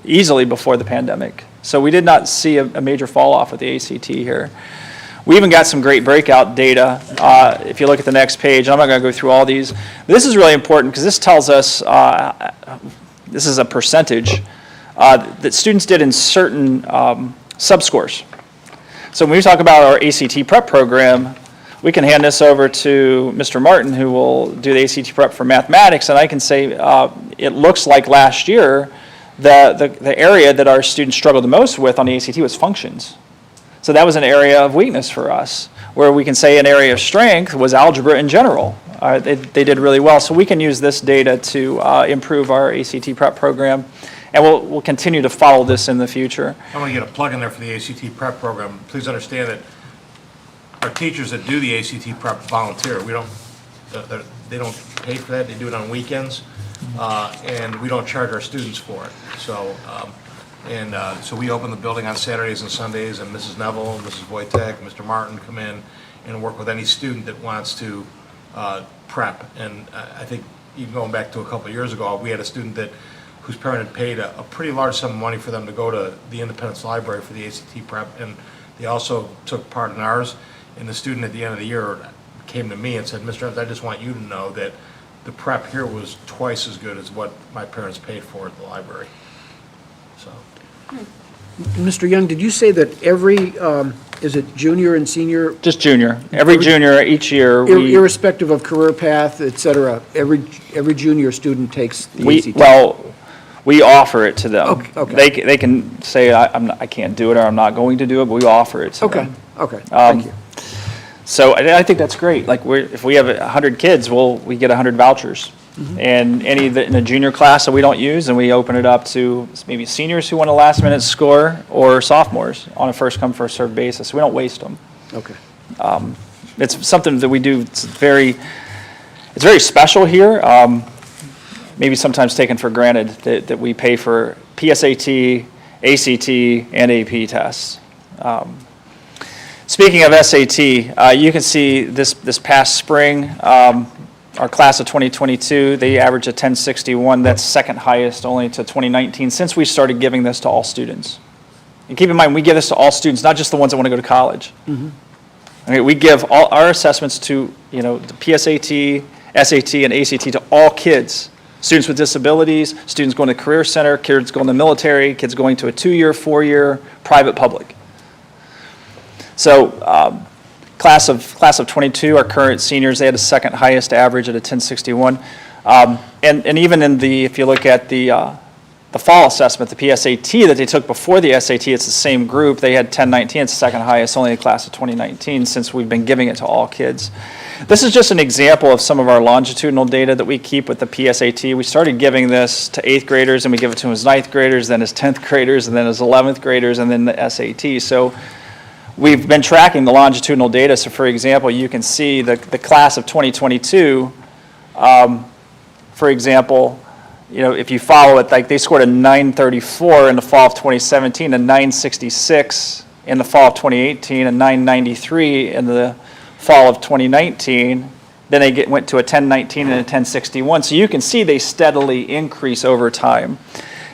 easily before the pandemic. So we did not see a major fall off with the ACT here. We even got some great breakout data. If you look at the next page, I'm not going to go through all these. But this is really important because this tells us, this is a percentage that students did in certain subscores. So when we talk about our ACT prep program, we can hand this over to Mr. Martin, who will do the ACT prep for mathematics, and I can say it looks like last year the area that our students struggled the most with on the ACT was functions. So that was an area of weakness for us, where we can say an area of strength was algebra in general. They did really well. So we can use this data to improve our ACT prep program. And we'll continue to follow this in the future. I want to get a plug in there for the ACT prep program. Please understand that our teachers that do the ACT prep volunteer. We don't, they don't pay for that. They do it on weekends, and we don't charge our students for it. So, so we open the building on Saturdays and Sundays, and Mrs. Neville, Mrs. Wojtek, Mr. Martin come in and work with any student that wants to prep. And I think even going back to a couple of years ago, we had a student whose parent had paid a pretty large sum of money for them to go to the Independence Library for the ACT prep, and they also took part in ours. And the student at the end of the year came to me and said, Mr. Evans, I just want you to know that the prep here was twice as good as what my parents paid for at the library. So, Mr. Young, did you say that every, is it junior and senior, Just junior. Every junior each year, irrespective of career path, et cetera, every junior student takes the ACT? we offer it to them. Okay. They can say, I can't do it, or I'm not going to do it, but we offer it to them. Okay, thank you. So I think that's great. Like, if we have 100 kids, we get 100 vouchers. And any in a junior class that we don't use, and we open it up to maybe seniors who want a last-minute score, or sophomores on a first-come, first-served basis. We don't waste them. Okay. It's something that we do. It's very special here. Maybe sometimes taken for granted that we pay for PSAT, ACT, and AP tests. Speaking of SAT, you can see this past spring, our class of 2022, they averaged a 1061. That's second highest only to 2019 since we started giving this to all students. And keep in mind, we give this to all students, not just the ones that want to go to college. Okay, we give all our assessments to, the PSAT, SAT, and ACT to all kids. Students with disabilities, students going to Career Center, kids going to the military, kids going to a 2-year, 4-year, private, public. So class of 22, our current seniors, they had the second highest average at a 1061. And even if you look at the fall assessment, the PSAT that they took before the SAT, it's the same group. They had 1019, it's the second highest, only in the class of 2019 since we've been giving it to all kids. This is just an example of some of our longitudinal data that we keep with the PSAT. We started giving this to 8th graders, and we give it to his 9th graders, then his 10th graders, and then his 11th graders, and then the SAT. So we've been tracking the longitudinal data. So for example, you can see the class of 2022, for example, if you follow it, like they scored a 934 in the fall of 2017, a 966 in the fall of 2018, a 993 in the fall of 2019. Then they went to a 1019 and a 1061. So you can see they steadily increase over time.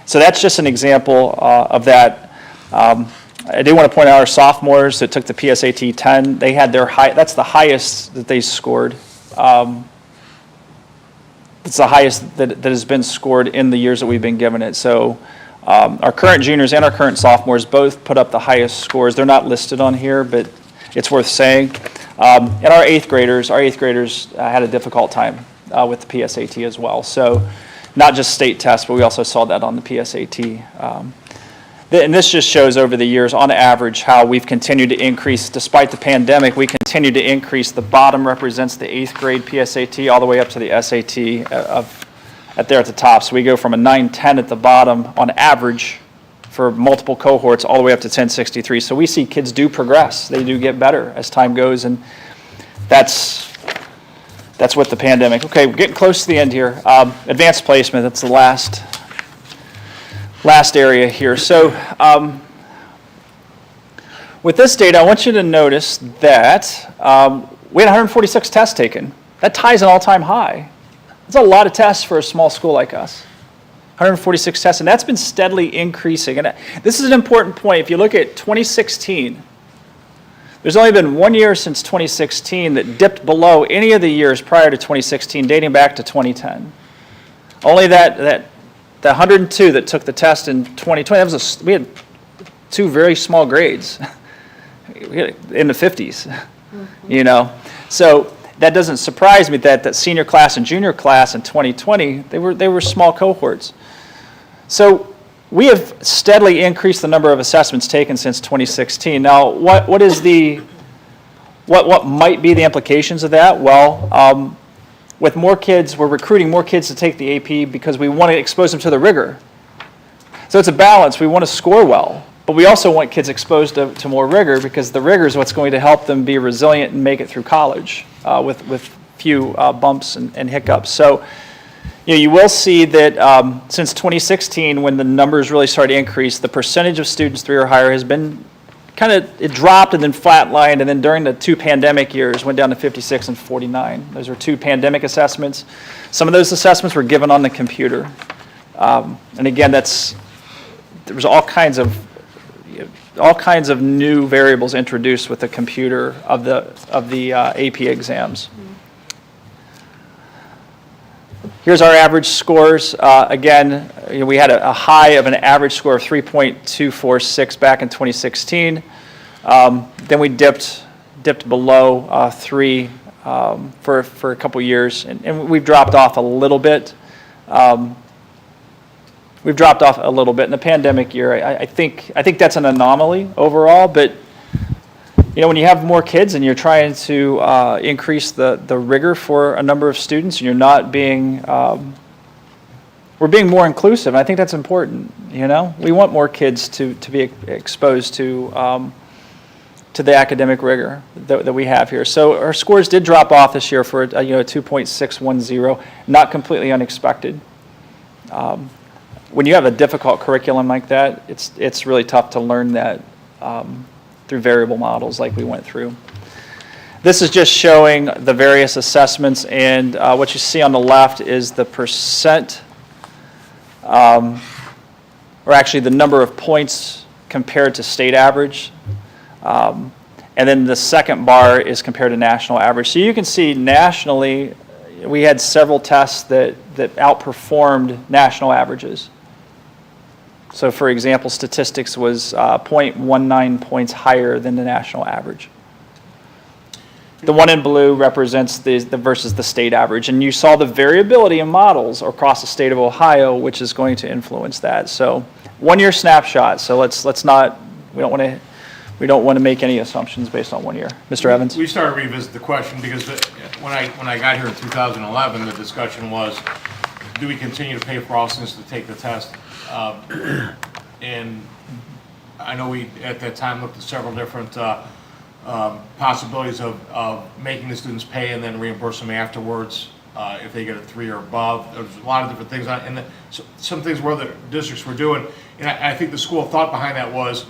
So that's just an example of that. I do want to point out our sophomores that took the PSAT 10. They had that's the highest that they scored. It's the highest that has been scored in the years that we've been given it. So our current juniors and our current sophomores both put up the highest scores. They're not listed on here, but it's worth saying. And our 8th graders had a difficult time with the PSAT as well. So not just state tests, but we also saw that on the PSAT. And this just shows over the years, on average, how we've continued to increase. Despite the pandemic, we continue to increase. The bottom represents the 8th grade PSAT all the way up to the SAT there at the top. So we go from a 910 at the bottom on average for multiple cohorts all the way up to 1063. So we see kids do progress. They do get better as time goes, and that's what the pandemic. Okay, we're getting close to the end here. Advanced placement, that's the last area here. So with this data, I want you to notice that we had 146 tests taken. That ties an all-time high. That's a lot of tests for a small school like us. 146 tests, and that's been steadily increasing. And this is an important point. If you look at 2016, there's only been 1 year since 2016 that dipped below any of the years prior to 2016, dating back to 2010. Only the 102 that took the test in 2020, we had 2 very small grades in the 50s, So that doesn't surprise me that senior class and junior class in 2020, they were small cohorts. So we have steadily increased the number of assessments taken since 2016. Now, what might be the implications of that? Well, with more kids, we're recruiting more kids to take the AP because we want to expose them to the rigor. So it's a balance. We want to score well, but we also want kids exposed to more rigor, because the rigor is what's going to help them be resilient and make it through college with few bumps and hiccups. So you will see that since 2016, when the numbers really started to increase, the percentage of students 3 or higher has been it dropped and then flatlined, and then during the 2 pandemic years went down to 56 and 49. Those are 2 pandemic assessments. Some of those assessments were given on the computer. And again, there was all kinds of new variables introduced with the computer of the AP exams. Here's our average scores. Again, we had a high of an average score of 3.246 back in 2016. Then we dipped below 3 for a couple years, and we've dropped off a little bit. We've dropped off a little bit in the pandemic year. I think that's an anomaly overall, but when you have more kids and you're trying to increase the rigor for a number of students, and you're not being, we're being more inclusive, and I think that's important. We want more kids to be exposed to the academic rigor that we have here. So our scores did drop off this year for a 2.610, not completely unexpected. When you have a difficult curriculum like that, it's really tough to learn that through variable models like we went through. This is just showing the various assessments, and what you see on the left is the percent, or actually the number of points compared to state average. And then the second bar is compared to national average. So you can see nationally, we had several tests that outperformed national averages. So for example, statistics was 0.19 points higher than the national average. The one in blue represents the versus the state average, and you saw the variability in models across the state of Ohio, which is going to influence that. So 1 year snapshot. So let's not, we don't want to make any assumptions based on 1 year. Mr. Evans? We started to revisit the question because when I got here in 2011, the discussion was, do we continue to pay for all students to take the test? And I know we at that time looked at several different possibilities of making the students pay and then reimburse them afterwards if they get a 3 or above. There's a lot of different things, and some things where the districts were doing. And I think the school of thought behind that was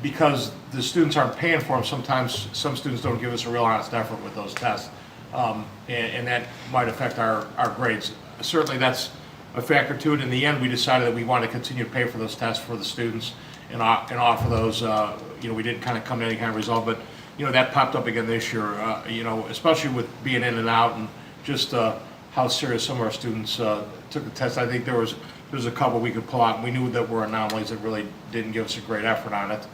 because the students aren't paying for them, sometimes some students don't give us a real honest effort with those tests, and that might affect our grades. Certainly that's a factor to it. In the end, we decided that we want to continue to pay for those tests for the students and offer those. We didn't kind of come to any kind of result, but that popped up again this year. Especially with being in and out and just how serious some of our students took the test. I think there's a couple we could pull out, and we knew that were anomalies that really didn't give us a great effort on it,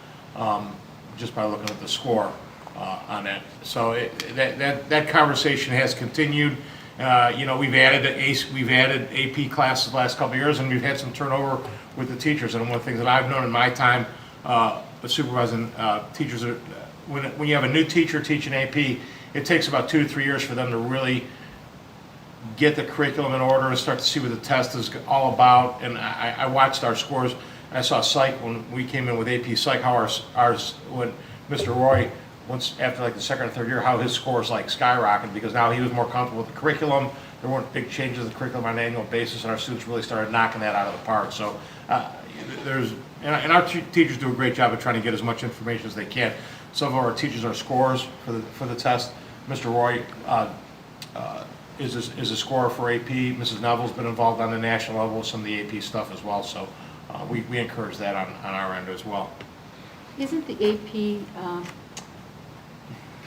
just by looking at the score on that. So that conversation has continued. We've added AP classes the last couple of years, and we've had some turnover with the teachers. And one of the things that I've known in my time supervising teachers, when you have a new teacher teaching AP, it takes about 2 to 3 years for them to really get the curriculum in order and start to see what the test is all about. And I watched our scores. I saw psych when we came in with AP psych, how ours when Mr. Roy, once after like the second or third year, how his scores like skyrocketed because now he was more comfortable with the curriculum. There weren't big changes in the curriculum on an annual basis, and our students really started knocking that out of the park. So and our teachers do a great job of trying to get as much information as they can. Some of our teachers are scorers for the test. Mr. Roy is a scorer for AP. Mrs. Neville's been involved on the national level with some of the AP stuff as well. So we encourage that on our end as well. Isn't the AP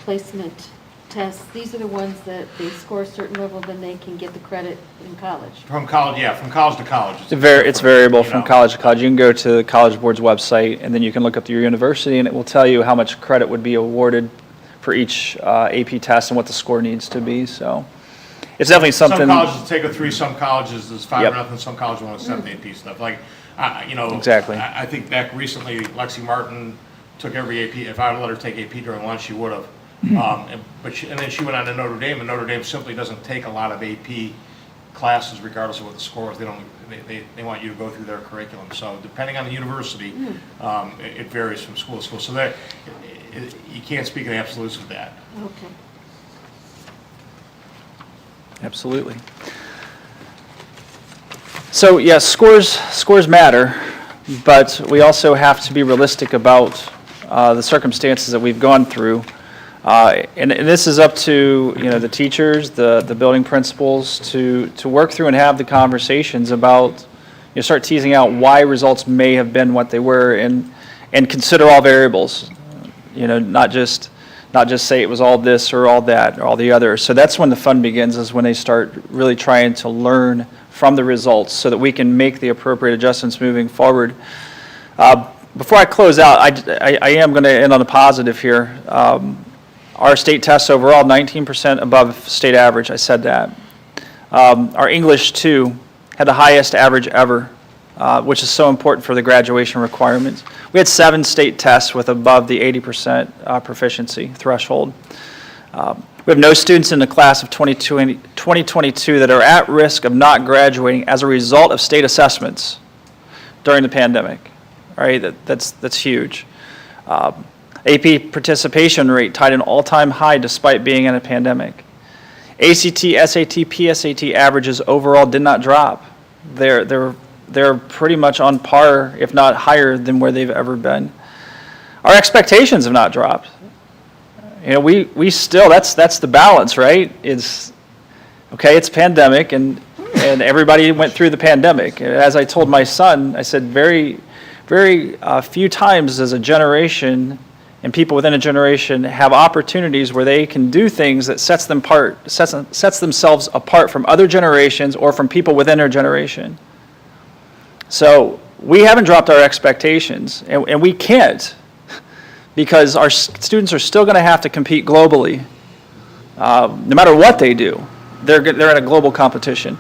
placement tests, these are the ones that they score a certain level, then they can get the credit in college? From college, yeah, from college to college. It's variable from college to college. You can go to the College Board's website, and then you can look up your university, and it will tell you how much credit would be awarded for each AP test and what the score needs to be. So it's definitely something. Some colleges take a 3, some colleges is 5 Yep. or nothing, some colleges want to send AP stuff. Like, Exactly. I think back recently, Lexi Martin took every AP. If I would let her take AP during lunch, she would have. And then she went on to Notre Dame, and Notre Dame simply doesn't take a lot of AP classes regardless of what the score is. They want you to go through their curriculum. So depending on the university, it varies from school to school. So that you can't speak in absolutes of that. Okay. Absolutely. So yes, scores matter, but we also have to be realistic about the circumstances that we've gone through. And this is up to the teachers, the building principals to work through and have the conversations about start teasing out why results may have been what they were and consider all variables. Not just say it was all this or all that or all the other. So that's when the fun begins, is when they start really trying to learn from the results so that we can make the appropriate adjustments moving forward. Before I close out, I am going to end on a positive here. Our state tests overall, 19% above state average, I said that. Our English, too, had the highest average ever, which is so important for the graduation requirements. We had 7 state tests with above the 80% proficiency threshold. We have no students in the class of 2022 that are at risk of not graduating as a result of state assessments during the pandemic. All right, that's huge. AP participation rate tied an all-time high despite being in a pandemic. ACT, SAT, PSAT averages overall did not drop. They're pretty much on par, if not higher than where they've ever been. Our expectations have not dropped. We still, that's the balance, right? It's pandemic and everybody went through the pandemic. As I told my son, I said very few times as a generation and people within a generation have opportunities where they can do things that sets themselves apart from other generations or from people within their generation. So we haven't dropped our expectations, and we can't, because our students are still going to have to compete globally. No matter what they do, they're in a global competition.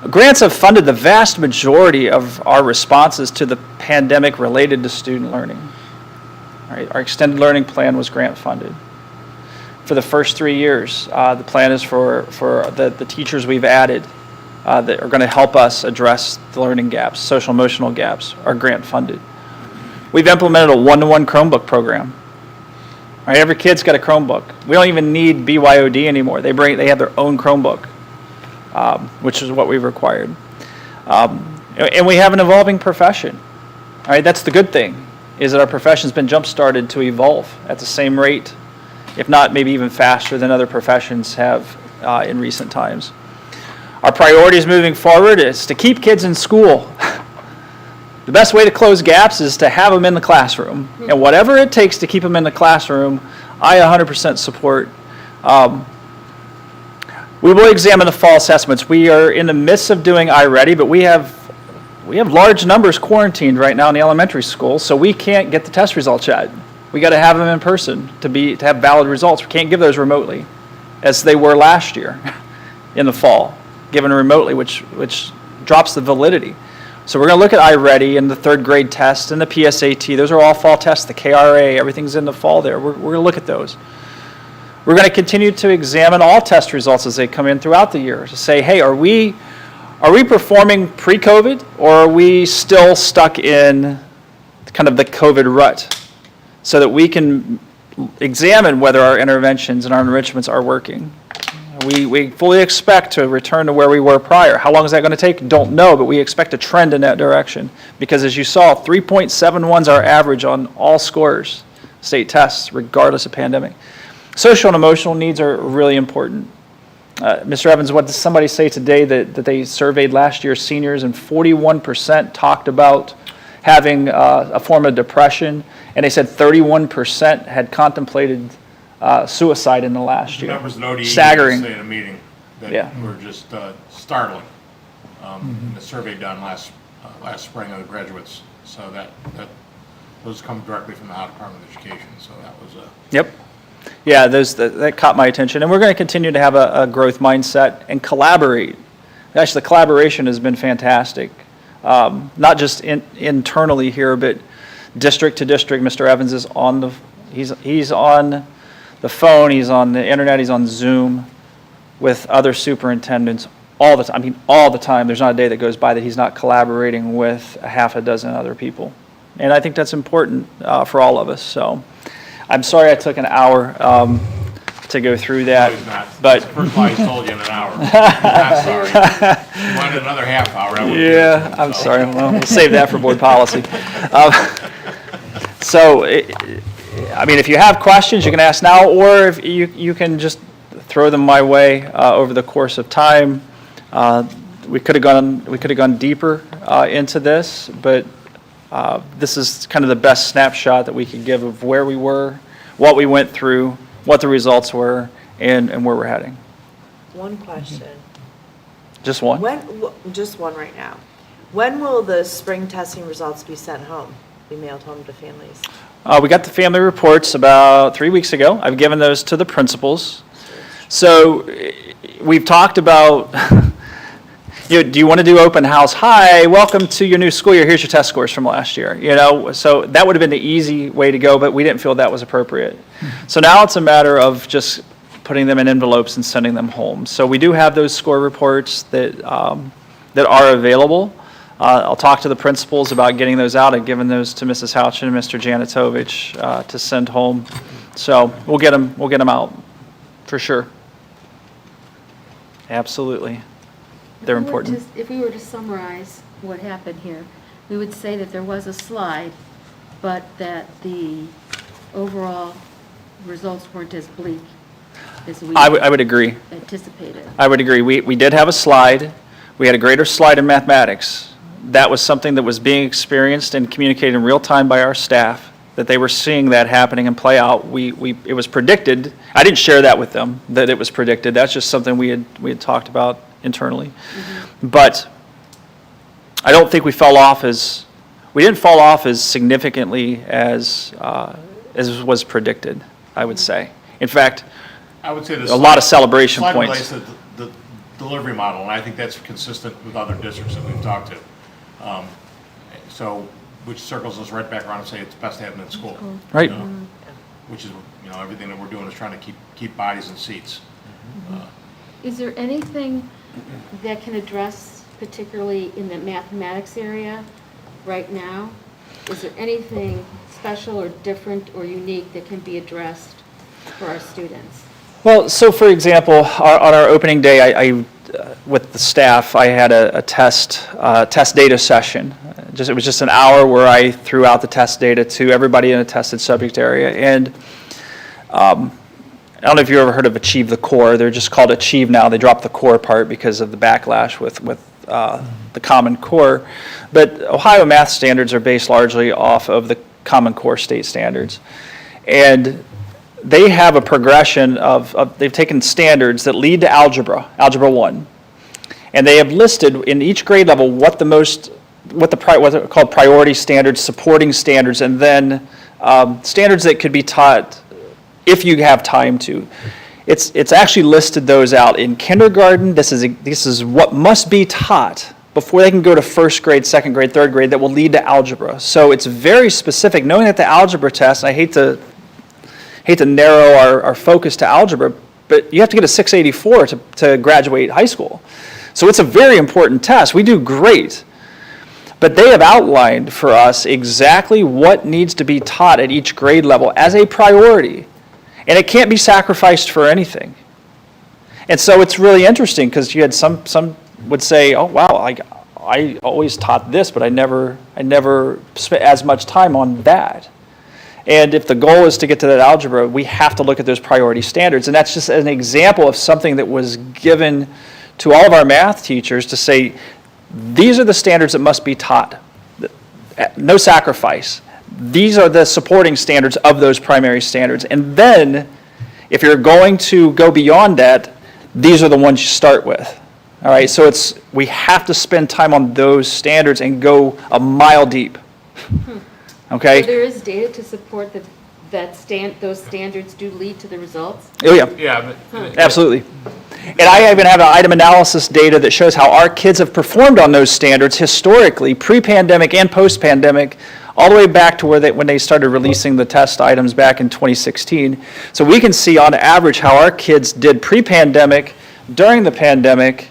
Grants have funded the vast majority of our responses to the pandemic related to student learning. All right, our extended learning plan was grant funded. For the first 3 years, the plan is for the teachers we've added that are going to help us address the learning gaps, social emotional gaps, are grant funded. We've implemented a one-to-one Chromebook program. All right, every kid's got a Chromebook. We don't even need BYOD anymore. They have their own Chromebook, which is what we've required. And we have an evolving profession. All right, that's the good thing, is that our profession's been jump-started to evolve at the same rate, if not maybe even faster than other professions have in recent times. Our priorities moving forward is to keep kids in school. The best way to close gaps is to have them in the classroom. And whatever it takes to keep them in the classroom, I 100% support. We will examine the fall assessments. We are in the midst of doing iReady, but we have large numbers quarantined right now in the elementary school, so we can't get the test results yet. We got to have them in person to have valid results. We can't give those remotely, as they were last year in the fall, given remotely, which drops the validity. So we're going to look at iReady and the 3rd grade test and the PSAT. Those are all fall tests. The KRA, everything's in the fall there. We're going to look at those. We're going to continue to examine all test results as they come in throughout the year to say, hey, are we performing pre-COVID, or are we still stuck in kind of the COVID rut, so that we can examine whether our interventions and our enrichments are working. We fully expect to return to where we were prior. How long is that going to take? Don't know, but we expect a trend in that direction. Because as you saw, 3.71 is our average on all scores, state tests, regardless of pandemic. Social and emotional needs are really important. Mr. Evans, what did somebody say today that they surveyed last year's seniors, and 41% talked about having a form of depression, and they said 31% had contemplated suicide in the last year. Numbers in ODE staggering. Say in a meeting that were just startling. The survey done last spring of the graduates, so that those come directly from the Ohio Department of Education. So that was Yep. Yeah, that caught my attention, and we're going to continue to have a growth mindset and collaborate. Actually, the collaboration has been fantastic, not just internally here, but district to district. Mr. Evans is on he's on the phone, he's on the internet, he's on Zoom with other superintendents all the time. I mean, all the time. There's not a day that goes by that he's not collaborating with a half a dozen other people. And I think that's important for all of us. So I'm sorry I took an hour to go through that. No, he's not. But First of all, he told you in an hour. He's not sorry. He wanted another half hour. I wouldn't do yeah, it, I'm so. sorry. Well, we'll save that for board policy. So, I mean, if you have questions, you can ask now, or if you can just throw them my way over the course of time. We could have gone deeper into this, but this is kind of the best snapshot that we could give of where we were, what we went through, what the results were, and where we're heading. One question. Just one? Just one right now. When will the spring testing results be sent home, be mailed home to families? We got the family reports about 3 weeks ago. I've given those to the principals. So we've talked about, do you want to do open house? Hi, welcome to your new school year. Here's your test scores from last year. So that would have been the easy way to go, but we didn't feel that was appropriate. So now it's a matter of just putting them in envelopes and sending them home. So we do have those score reports that are available. I'll talk to the principals about getting those out. I've given those to Mrs. Houchin and Mr. Janitovich to send home. So we'll get them out for sure. Absolutely. They're important. If we were to summarize what happened here, we would say that there was a slide, but that the overall results weren't as bleak as we I would agree. anticipated. I would agree. We did have a slide. We had a greater slide in mathematics. That was something that was being experienced and communicated in real time by our staff, that they were seeing that happening and play out. It was predicted. I didn't share that with them, that it was predicted. That's just something we had talked about internally. Mm-hmm. But I don't think we didn't fall off as significantly as was predicted, I would say. In fact, I would say a lot of celebration slide points. relates to the delivery model, and I think that's consistent with other districts that we've talked to. So, which circles us right back around and say it's best to have them in school. Right. Which is, everything that we're doing is trying to keep bodies in seats. Is there anything that can address, particularly in the mathematics area right now? Is there anything special or different or unique that can be addressed for our students? Well, so for example, on our opening day, I with the staff, I had a test data session. It was just an hour where I threw out the test data to everybody in a tested subject area. And I don't know if you ever heard of Achieve the Core. They're just called Achieve now. They dropped the core part because of the backlash with the Common Core. But Ohio math standards are based largely off of the Common Core state standards. And they have a progression they've taken standards that lead to Algebra 1, and they have listed in each grade level what are called priority standards, supporting standards, and then standards that could be taught if you have time to. It's actually listed those out in kindergarten. This is what must be taught before they can go to first grade, second grade, third grade that will lead to algebra. So it's very specific. Knowing that the algebra test, and I hate to narrow our focus to algebra, but you have to get a 684 to graduate high school. So it's a very important test. We do great. But they have outlined for us exactly what needs to be taught at each grade level as a priority. And it can't be sacrificed for anything. And so it's really interesting because you had some would say, oh, wow, I always taught this, but I never spent as much time on that. And if the goal is to get to that algebra, we have to look at those priority standards. And that's just an example of something that was given to all of our math teachers to say, these are the standards that must be taught. No sacrifice. These are the supporting standards of those primary standards. And then, if you're going to go beyond that, these are the ones you start with. All right, so we have to spend time on those standards and go a mile deep. Okay? So there is data to support those standards do lead to the results? Oh, yeah. Yeah, Absolutely. And I even have item analysis data that shows how our kids have performed on those standards historically, pre-pandemic and post-pandemic, all the way back to when they started releasing the test items back in 2016. So we can see on average how our kids did pre-pandemic, during the pandemic,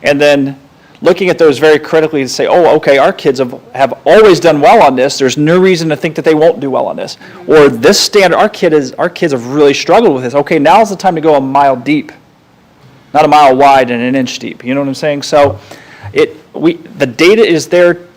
and then looking at those very critically to say, oh, okay, our kids have always done well on this, there's no reason to think that they won't do well on this. Or this standard, our kids have really struggled with this. Okay, now's the time to go a mile deep, not a mile wide and an inch deep. You know what I'm saying? So the data is there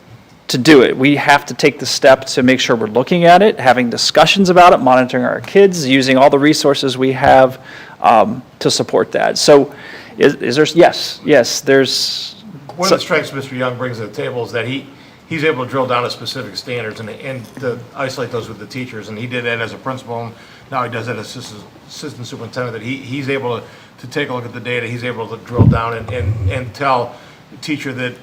to do it. We have to take the step to make sure we're looking at it, having discussions about it, monitoring our kids, using all the resources we have to support that. So is there, yes, there's. One of the strengths Mr. Young brings to the table is that he's able to drill down to specific standards and to isolate those with the teachers. And he did that as a principal, and now he does that as assistant superintendent, that he's able to take a look at the data. He's able to drill down and tell the teacher that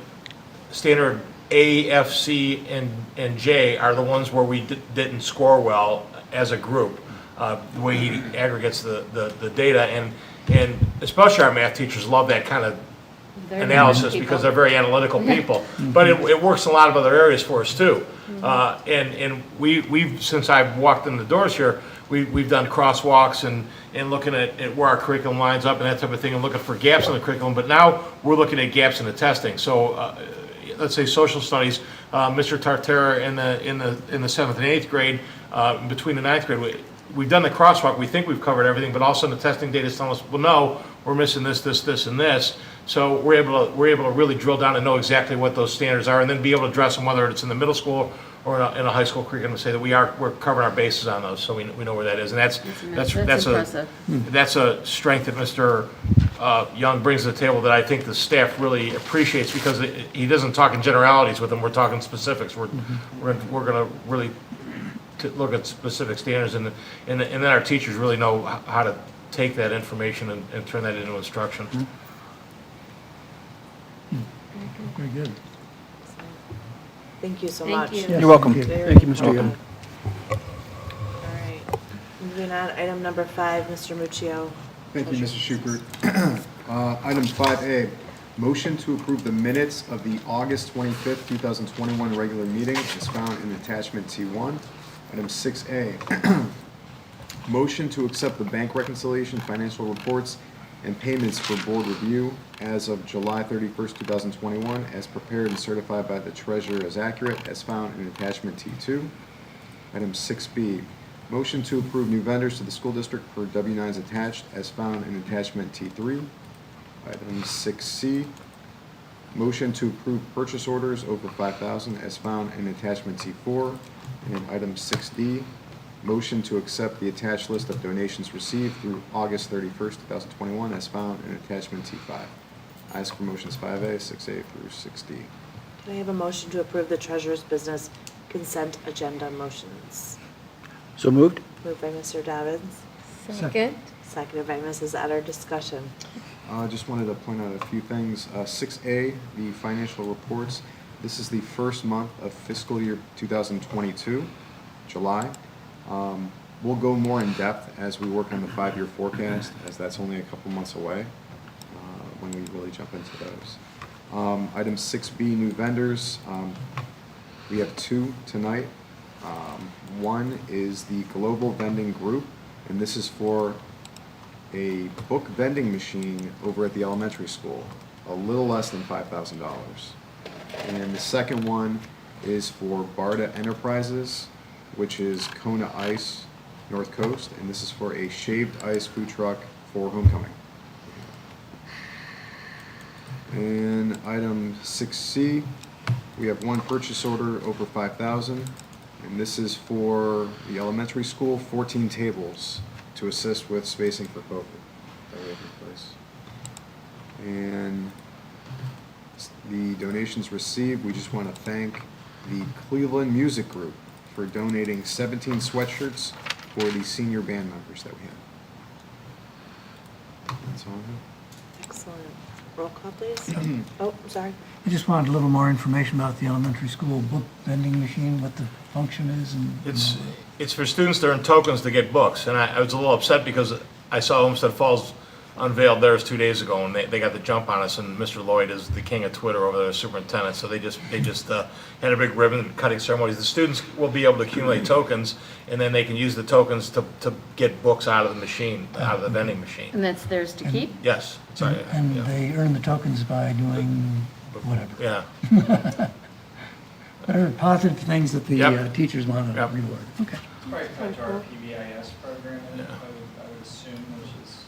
standard A, F, C, and J are the ones where we didn't score well as a group. The way he aggregates the data, and especially our math teachers love that kind of analysis because they're very analytical people. But it works in a lot of other areas for us too. And we've since I've walked in the doors here, we've done crosswalks and looking at where our curriculum lines up and that type of thing, and looking for gaps in the curriculum. But now we're looking at gaps in the testing. So let's say social studies, Mr. Tartera in the 7th and 8th grade, between the 9th grade, we've done the crosswalk. We think we've covered everything, but also the testing data is telling us, well, no, we're missing this, and this. So we're able to really drill down and know exactly what those standards are, and then be able to address them, whether it's in the middle school or in a high school curriculum, to say that we're covering our bases on those, so we know where that is, and that's impressive. that's a strength that Mr. Young brings to the table that I think the staff really appreciates, because he doesn't talk in generalities with them. We're talking specifics. We're going to really look at specific standards, and then our teachers really know how to take that information and turn that into instruction. Very good. Thank you so Thank much. you. You're welcome. Very Thank you, Mr. good. Young. All right. Moving on, item number 5, Mr. Muccio. Thank you, Mrs. Schubert. Item 5A, motion to approve the minutes of the August 25th, 2021 regular meeting is found in attachment T1. Item 6A, motion to accept the bank reconciliation, financial reports, and payments for board review as of July 31st, 2021, as prepared and certified by the treasurer as accurate, as found in attachment T2. Item 6B, motion to approve new vendors to the school district for W-9s attached, as found in attachment T3. Item 6C, motion to approve purchase orders over $5,000, as found in attachment T4. And item 6D, motion to accept the attached list of donations received through August 31st, 2021, as found in attachment T5. I ask for motions 5A, 6A through 6D. Can I have a motion to approve the treasurer's business consent agenda motions? So moved? Moved by Mr. Dobbins, Second. seconded by Mrs. Etter. Discussion. I just wanted to point out a few things. 6A, the financial reports. This is the first month of fiscal year 2022, July. We'll go more in depth as we work on the 5-year forecast, as that's only a couple months away when we really jump into those. Item 6B, new vendors. We have 2 tonight. One is the Global Vending Group, and this is for a book vending machine over at the elementary school, a little less than $5,000. And the second one is for Barta Enterprises, which is Kona Ice, North Coast, and this is for a shaved ice food truck for homecoming. And item 6C, we have 1 purchase order over $5,000, and this is for the elementary school, 14 tables to assist with spacing for COVID that we have in place. And the donations received, we just want to thank the Cleveland Music Group for donating 17 sweatshirts for the senior band members that we have. That's all I have. Excellent. Roll call, please. Oh, sorry. I just wanted a little more information about the elementary school book vending machine, what the function is and. It's for students that earn tokens to get books, and I was a little upset because I saw Olmsted Falls unveiled theirs 2 days ago, and they got the jump on us, and Mr. Lloyd is the king of Twitter over there, superintendent, so they just had a big ribbon cutting ceremonies. The students will be able to accumulate tokens, and then they can use the tokens to get books out of the machine, out of the vending machine. And that's theirs to keep? Yes, sorry. And yeah. they earn the tokens by doing whatever. Yeah, Whatever positive things that the Yep. teachers want to Yep. reward. Okay. Probably tied to our PBIS program, I would assume, which is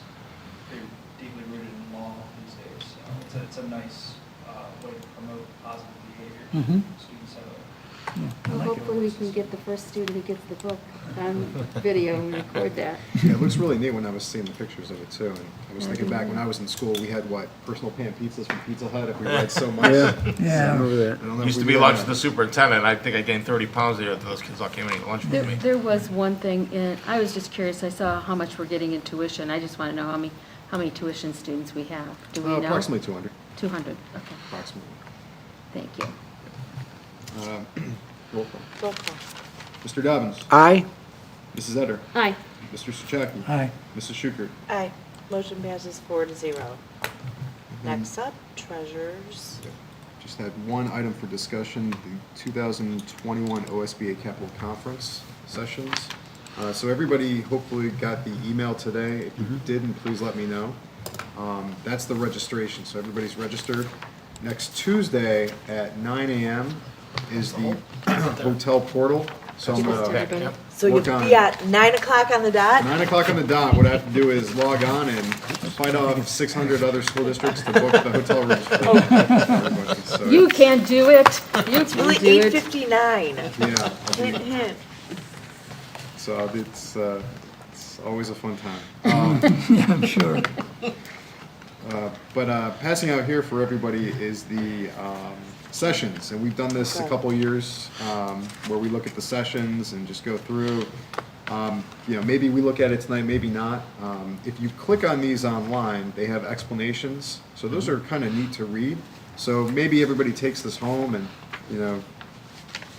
pretty deeply rooted in law these days. So it's a nice way to promote positive behavior. Students have Well, hopefully we can get the first student who gets the book on video and record that. Yeah, it looks really neat when I was seeing the pictures of it too. And I was thinking back when I was in school, we had personal pan pizzas from Pizza Hut if we read so much. Yeah. Remember that. I don't know if used we to be do lunch that. with the superintendent. I think I gained 30 pounds there after those kids all came and ate lunch with me. There was one thing, and I was just curious, I saw how much we're getting in tuition. I just want to know how many tuition students we have. Do we know? Approximately 200, 200, okay, approximately. thank you. Roll call. Roll call. Mr. Dobbins. Aye. Mrs. Etter. Aye. Mr. Souchaki. Aye. Mrs. Schukert. Aye. Motion passes 4-0. Next up, treasurers. Just had one item for discussion, the 2021 OSBA Capital Conference sessions. So everybody hopefully got the email today. If you didn't, please let me know. That's the registration, so everybody's registered. Next Tuesday at 9 a.m. is the hotel portal. So I'm Give this to gonna everybody. So you'll Work on be it. at 9 o'clock on the dot? 9 o'clock on the dot, what I have to do is log on and fight off 600 other school districts to book the hotel rooms for everybody. So, You can do it. You It's can really do it. 8:59. yeah, I'll Hint, be- hint. so it's always a fun time. Yeah, I'm sure. But passing out here for everybody is the sessions, and we've done this a couple years where we look at the sessions and just go through. Maybe we look at it tonight, maybe not. If you click on these online, they have explanations, so those are kind of neat to read. So maybe everybody takes this home and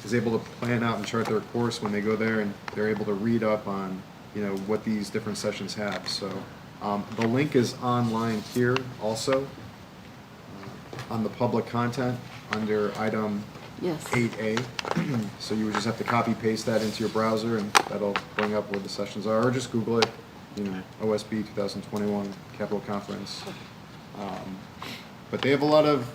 is able to plan out and chart their course when they go there, and they're able to read up on what these different sessions have. So the link is online here also on the public content under item Yes. 8A. So you would just have to copy paste that into your browser, and that'll bring up where the sessions are, or just Google it, OSB 2021 Capital Conference. But they have a lot of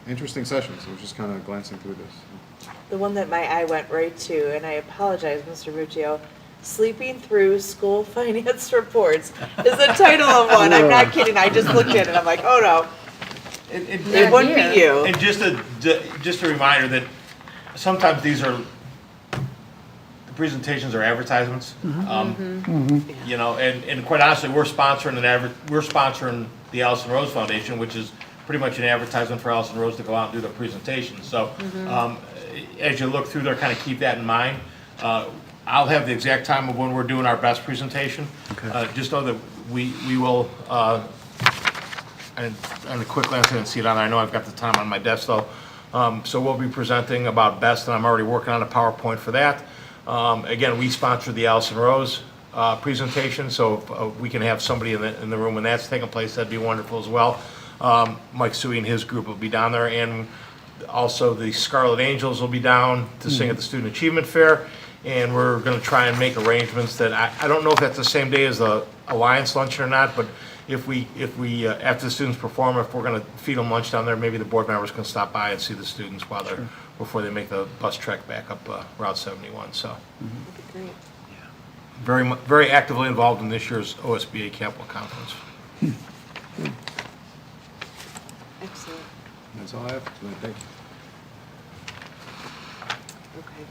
interesting sessions. I was just kind of glancing through this. The one that my eye went right to, and I apologize, Mr. Ruccio, Sleeping Through School Finance Reports is the title of one. I'm not kidding. I just looked at it. I'm like, oh no, it wouldn't here. be you. And just a reminder that sometimes these are, the presentations are advertisements. And quite honestly, we're sponsoring the Allison Rose Foundation, which is pretty much an advertisement for Allison Rose to go out and do the presentation. So as you look through there, kind of keep that in mind. I'll have the exact time of when we're doing our best presentation. Just know that we will, and a quick glance, I didn't see it on there. I know I've got the time on my desk though. So we'll be presenting about best, and I'm already working on a PowerPoint for that. Again, we sponsor the Allison Rose presentation, so if we can have somebody in the room when that's taking place, that'd be wonderful as well. Mike Suey and his group will be down there, and also the Scarlet Angels will be down to sing at the Student Achievement Fair. And we're going to try and make arrangements that, I don't know if that's the same day as the Alliance luncheon or not, but if we after the students perform, if we're going to feed them lunch down there, maybe the board members can stop by and see the students before they make the bus trek back up Route 71. So Great. very actively involved in this year's OSBA Capital Conference. Excellent. That's all I have for tonight. Thank you. Okay.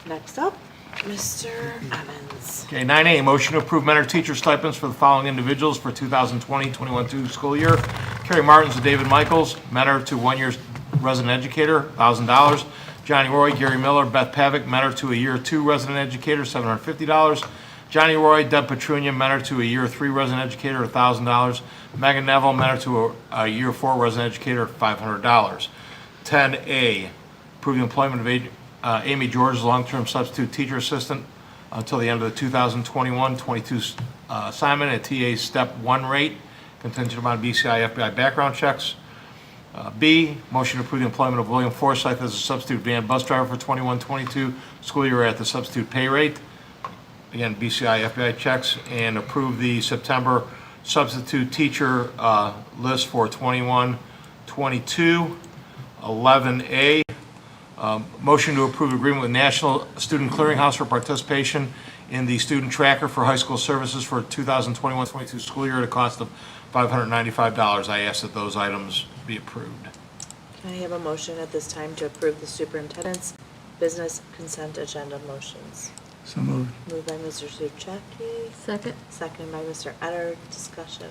Next up, Mr. Evans. Okay, 9A, motion to approve mentor teacher stipends for the following individuals for 2020-21 school year. Carrie Martins and David Michaels, mentor to 1 year resident educator, $1,000. Johnny Roy, Gary Miller, Beth Pavick, mentor to a year 2 resident educator, $750. Johnny Roy, Deb Petrunia, mentor to a year 3 resident educator, $1,000. Megan Neville, mentor to a year 4 resident educator, $500. 10A, approve the employment of Amy George as long-term substitute teacher assistant until the end of the 2021-22 assignment at TA Step 1 rate, contingent upon BCI FBI background checks. B, motion to approve the employment of William Forsythe as a substitute van bus driver for 21-22 school year at the substitute pay rate. Again, BCI FBI checks, and approve the September substitute teacher list for 21-22. 11A, motion to approve agreement with National Student Clearinghouse for participation in the student tracker for high school services for 2021-22 school year at a cost of $595. I ask that those items be approved. Can I have a motion at this time to approve the superintendent's business consent agenda motions? So moved. Moved by Mr. Soucek, Second? seconded by Mr. Etter. Discussion.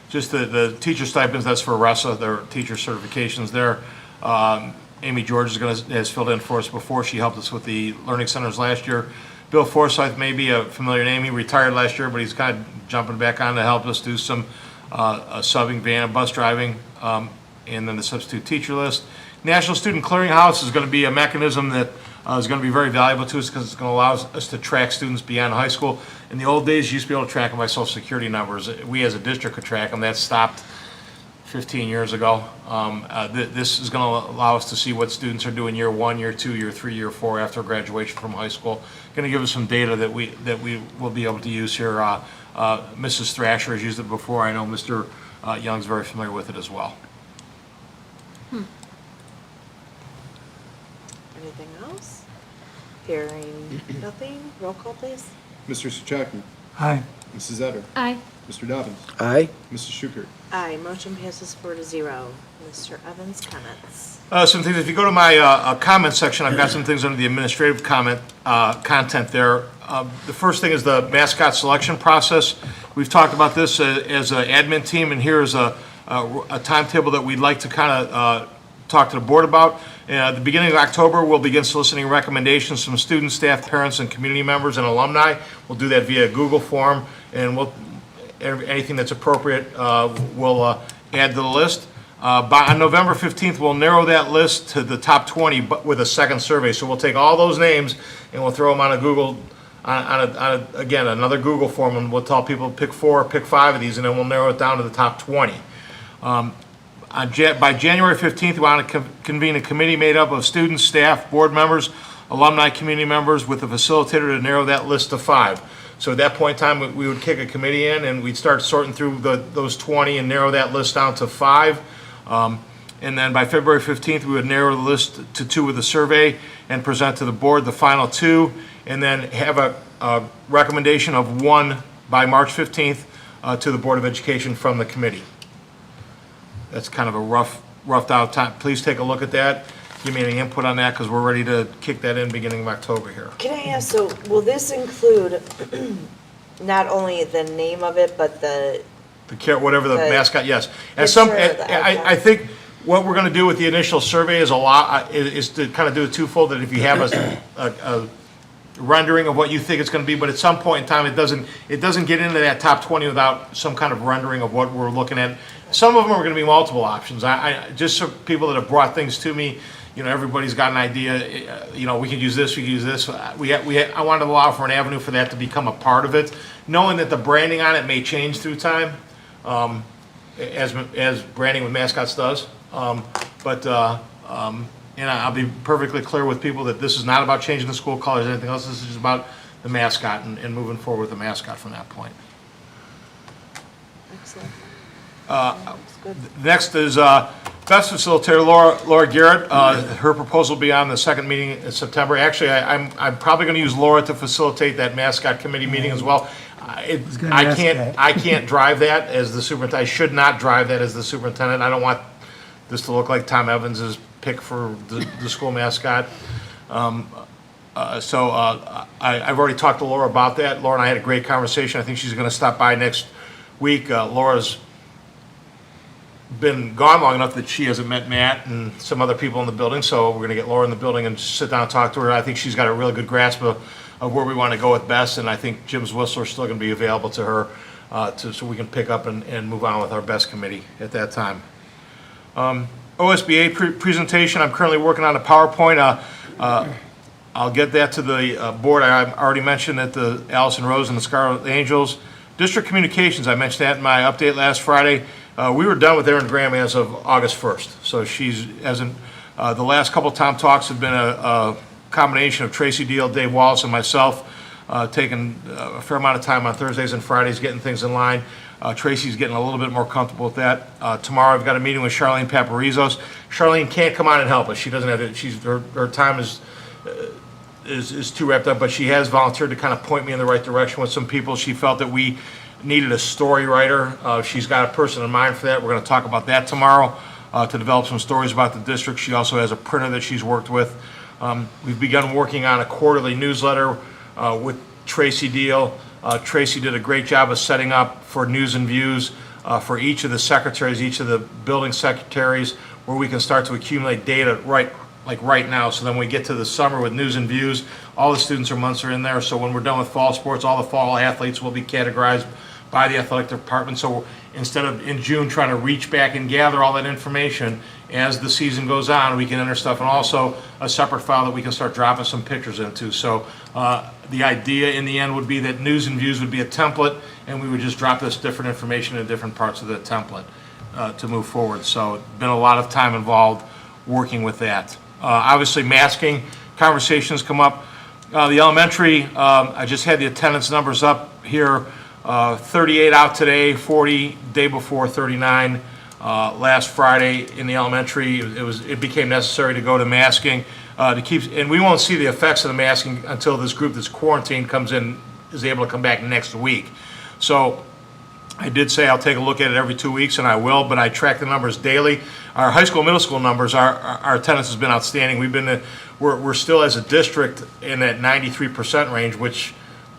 Just the teacher stipends, that's for RESA, their teacher certifications there. Amy George has filled in for us before. She helped us with the learning centers last year. Bill Forsythe may be a familiar name. He retired last year, but he's kind of jumping back on to help us do some subbing, van and bus driving, and then the substitute teacher list. National Student Clearinghouse is going to be a mechanism that is going to be very valuable to us because it's going to allow us to track students beyond high school. In the old days, you used to be able to track them by social security numbers. We as a district could track them. That stopped 15 years ago. This is going to allow us to see what students are doing year 1, year 2, year 3, year 4 after graduation from high school. Going to give us some data that we will be able to use here. Mrs. Thrasher has used it before. I know Mr. Young's very familiar with it as well. Anything else? Hearing nothing. Roll call, please. Mr. Soucek. Aye. Mrs. Etter. Aye. Mr. Dobbins. Aye. Mrs. Schukert. Aye. Motion passes 4-0. Mr. Evans, comments. Some things, if you go to my comment section, I've got some things under the administrative content there. The first thing is the mascot selection process. We've talked about this as an admin team, and here is a timetable that we'd like to kind of talk to the board about. At the beginning of October, we'll begin soliciting recommendations from students, staff, parents, and community members and alumni. We'll do that via Google form, and anything that's appropriate, we'll add to the list. On November 15th, we'll narrow that list to the top 20, but with a second survey. So we'll take all those names and we'll throw them on a Google, again, another Google form, and we'll tell people pick 4, pick 5 of these, and then we'll narrow it down to the top 20. By January 15th, we want to convene a committee made up of students, staff, board members, alumni, community members, with a facilitator to narrow that list to 5. So at that point in time, we would kick a committee in, and we'd start sorting through those 20 and narrow that list down to 5. And then by February 15th, we would narrow the list to 2 with a survey and present to the board the final 2, and then have a recommendation of 1 by March 15th to the Board of Education from the committee. That's kind of a roughed out time. Please take a look at that. Give me any input on that, because we're ready to kick that in beginning of October here. Can I ask, so will this include not only the name of it, but Whatever the the mascot, yes. I I think what we're going to do with the initial survey is is to kind of do a twofold, that if you have a rendering of what you think it's going to be, but at some point in time, it doesn't get into that top 20 without some kind of rendering of what we're looking at. Some of them are going to be multiple options. Just so people that have brought things to me, everybody's got an idea. We could use this, we could use this. I wanted to allow for an avenue for that to become a part of it, knowing that the branding on it may change through time, as branding with mascots does. And I'll be perfectly clear with people that this is not about changing the school colors or anything else. This is just about the mascot and moving forward with the mascot from that point. excellent. Looks good. Next is best facilitator Laura Garrett. Her proposal will be on the second meeting in September. Actually, I'm probably going to use Laura to facilitate that mascot committee meeting as well. I can't drive that as the superintendent. I should not drive that as the superintendent. I don't want this to look like Tom Evans's pick for the school mascot. I've already talked to Laura about that. Laura and I had a great conversation. I think she's going to stop by next week. Laura's been gone long enough that she hasn't met Matt and some other people in the building, so we're going to get Laura in the building and sit down and talk to her. I think she's got a really good grasp of where we want to go with best, and I think Jim's Whistler is still going to be available to her so we can pick up and move on with our best committee at that time. OSBA presentation, I'm currently working on a PowerPoint. I'll get that to the board. I already mentioned that the Allison Rose and the Scarlet Angels District communications, I mentioned that in my update last Friday. We were done with Erin Graham as of August 1st. So she's, the last couple Tom Talks have been a combination of Tracy Deal, Dave Wallace, and myself, taking a fair amount of time on Thursdays and Fridays, getting things in line. Tracy's getting a little bit more comfortable with that. Tomorrow I've got a meeting with Charlene Paparizos. Charlene can't come on and help us. She doesn't have to, her time is too wrapped up, but she has volunteered to kind of point me in the right direction with some people. She felt that we needed a story writer. She's got a person in mind for that. We're going to talk about that tomorrow to develop some stories about the district. She also has a printer that she's worked with. We've begun working on a quarterly newsletter with Tracy Deal. Tracy did a great job of setting up for news and views for each of the secretaries, each of the building secretaries, where we can start to accumulate data right now. So then we get to the summer with news and views, all the students or months are in there. So when we're done with fall sports, all the fall athletes will be categorized by the athletic department. So instead of in June trying to reach back and gather all that information, as the season goes on, we can enter stuff, and also a separate file that we can start dropping some pictures into. So the idea in the end would be that news and views would be a template, and we would just drop this different information in different parts of the template to move forward. So been a lot of time involved working with that. Obviously masking conversations come up. The elementary, I just had the attendance numbers up here. 38 out today, 40 day before, 39 last Friday in the elementary. It became necessary to go to masking to keep, and we won't see the effects of the masking until this group that's quarantined comes in, is able to come back next week. So I did say I'll take a look at it every 2 weeks, and I will, but I track the numbers daily. Our high school, middle school numbers, our attendance has been outstanding. We're still as a district in that 93% range, which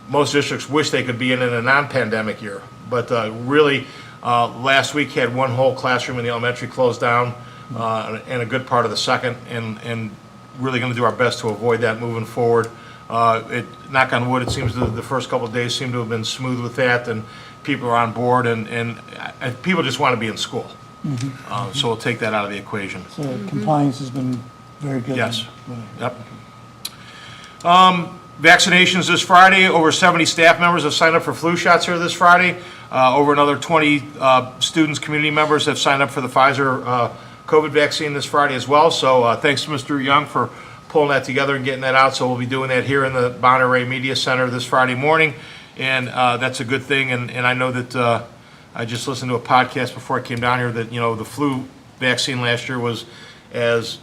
most districts wish they could be in a non-pandemic year. But really, last week had one whole classroom in the elementary closed down, and a good part of the second, and really going to do our best to avoid that moving forward. Knock on wood, it seems the first couple of days seem to have been smooth with that, and people are on board, and people just want to be in school. So we'll take that out of the equation. So compliance has been very good. Yes. Yep. Vaccinations this Friday. Over 70 staff members have signed up for flu shots here this Friday. Over another 20 students, community members have signed up for the Pfizer COVID vaccine this Friday as well. So thanks to Mr. Young for pulling that together and getting that out. So we'll be doing that here in the Bonneray Media Center this Friday morning. And that's a good thing. And I know that I just listened to a podcast before I came down here that, the flu vaccine last year was as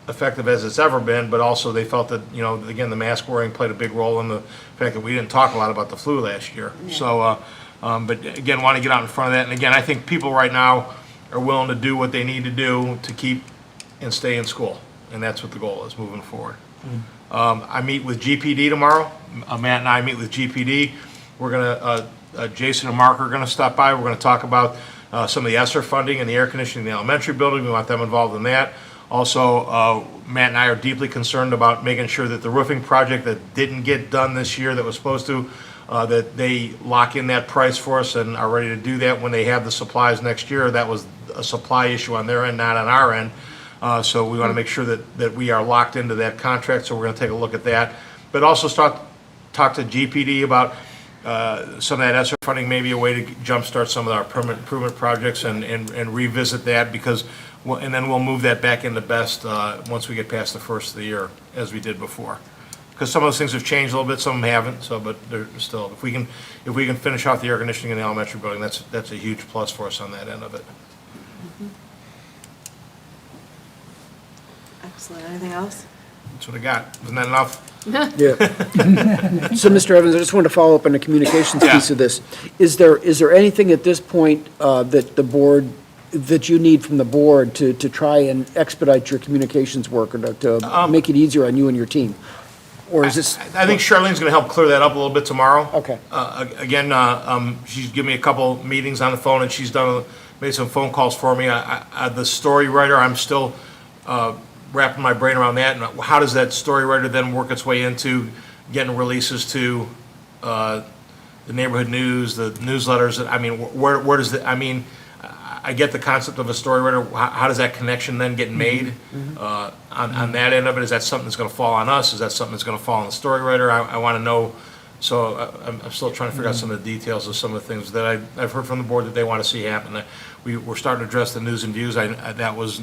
effective as it's ever been, but also they felt that, again, the mask wearing played a big role in the fact that we didn't talk a lot about the flu last year. Yeah. So, but again, want to get out in front of that. And again, I think people right now are willing to do what they need to do to keep and stay in school. And that's what the goal is moving forward. I meet with GPD tomorrow. Matt and I meet with GPD. We're going to, Jason and Mark are going to stop by. We're going to talk about some of the ESSER funding and the air conditioning in the elementary building. We want them involved in that. Also, Matt and I are deeply concerned about making sure that the roofing project that didn't get done this year that was supposed to, that they lock in that price for us and are ready to do that when they have the supplies next year. That was a supply issue on their end, not on our end. So we want to make sure that we are locked into that contract, so we're going to take a look at that. But also talk to GPD about some of that ESSER funding, maybe a way to jumpstart some of our permanent improvement projects and revisit that, because and then we'll move that back into BEST once we get past the first of the year, as we did before. Because some of those things have changed a little bit, some of them haven't. So, but they're still, if we can finish off the air conditioning in the elementary building, that's a huge plus for us on that end of it. Excellent. Anything else? That's what I got. Isn't that enough? Yeah. So, Mr. Evans, I just want to follow up on the communications piece of this. Is there anything at this point that you need from the board to try and expedite your communications work, or to make it easier on you and your team? Or is this? I think Charlene's going to help clear that up a little bit tomorrow. Okay. Again, she's given me a couple meetings on the phone, and she's made some phone calls for me. The story writer, I'm still wrapping my brain around that, and how does that story writer then work its way into getting releases to the neighborhood news, the newsletters? I mean, where does the, I mean, I get the concept of a story writer. How does that connection then get made on that end of it? Is that something that's going to fall on us? Is that something that's going to fall on the story writer? I want to know So I'm still trying to figure out some of the details of some of the things that I've heard from the board that they want to see happen. We're starting to address the news and views. That was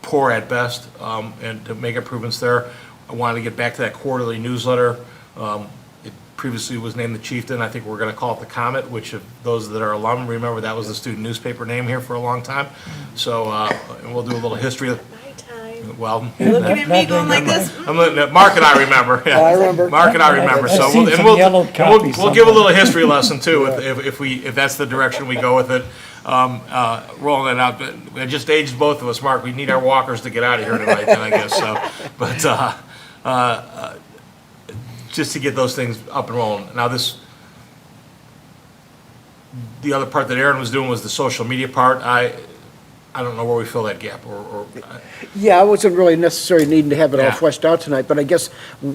poor at best, and to make improvements there. I wanted to get back to that quarterly newsletter. It previously was named the Chieftain. I think we're going to call it the Comet, which if those that are alum remember, that was the student newspaper name here for a long time. So and we'll do a little history. My time. Well, You're looking at me going like this. I'm looking at Mark and I remember. Yeah. I remember. Mark and I remember. I've So seen we'll, some yellowed copies we'll give a somewhere. little history lesson too, if that's the direction we go with it. Rolling it out. But I just aged both of us, Mark. We need our walkers to get out of here tonight, then I guess. So, but just to get those things up and rolling. Now the other part that Aaron was doing was the social media part. I don't know where we fill that gap, Yeah, I wasn't really necessarily needing to have it all Yeah. fleshed out tonight, but I guess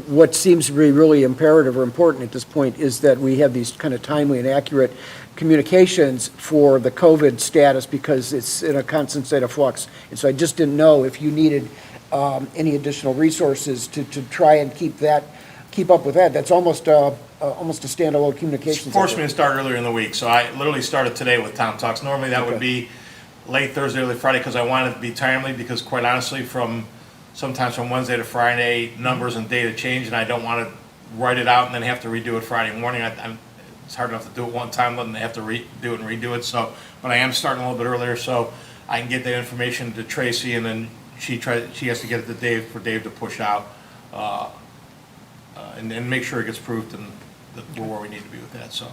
what seems to be really imperative or important at this point is that we have these kind of timely and accurate communications for the COVID status, because it's in a constant state of flux. And so I just didn't know if you needed any additional resources to try and keep up with that. That's almost a standalone communications. forced me to start earlier in the week. So I literally started today with Tom Talks. Normally that would be late Thursday, early Friday, because I wanted it to be timely, because quite honestly, sometimes from Wednesday to Friday, numbers and data change, and I don't want to write it out and then have to redo it Friday morning. It's hard enough to do it one time, then they have to do it and redo it. So, but I am starting a little bit earlier, so I can get that information to Tracy, and then she has to get it to Dave for Dave to push out, and make sure it gets proofed and that we're where we need to be with that. So.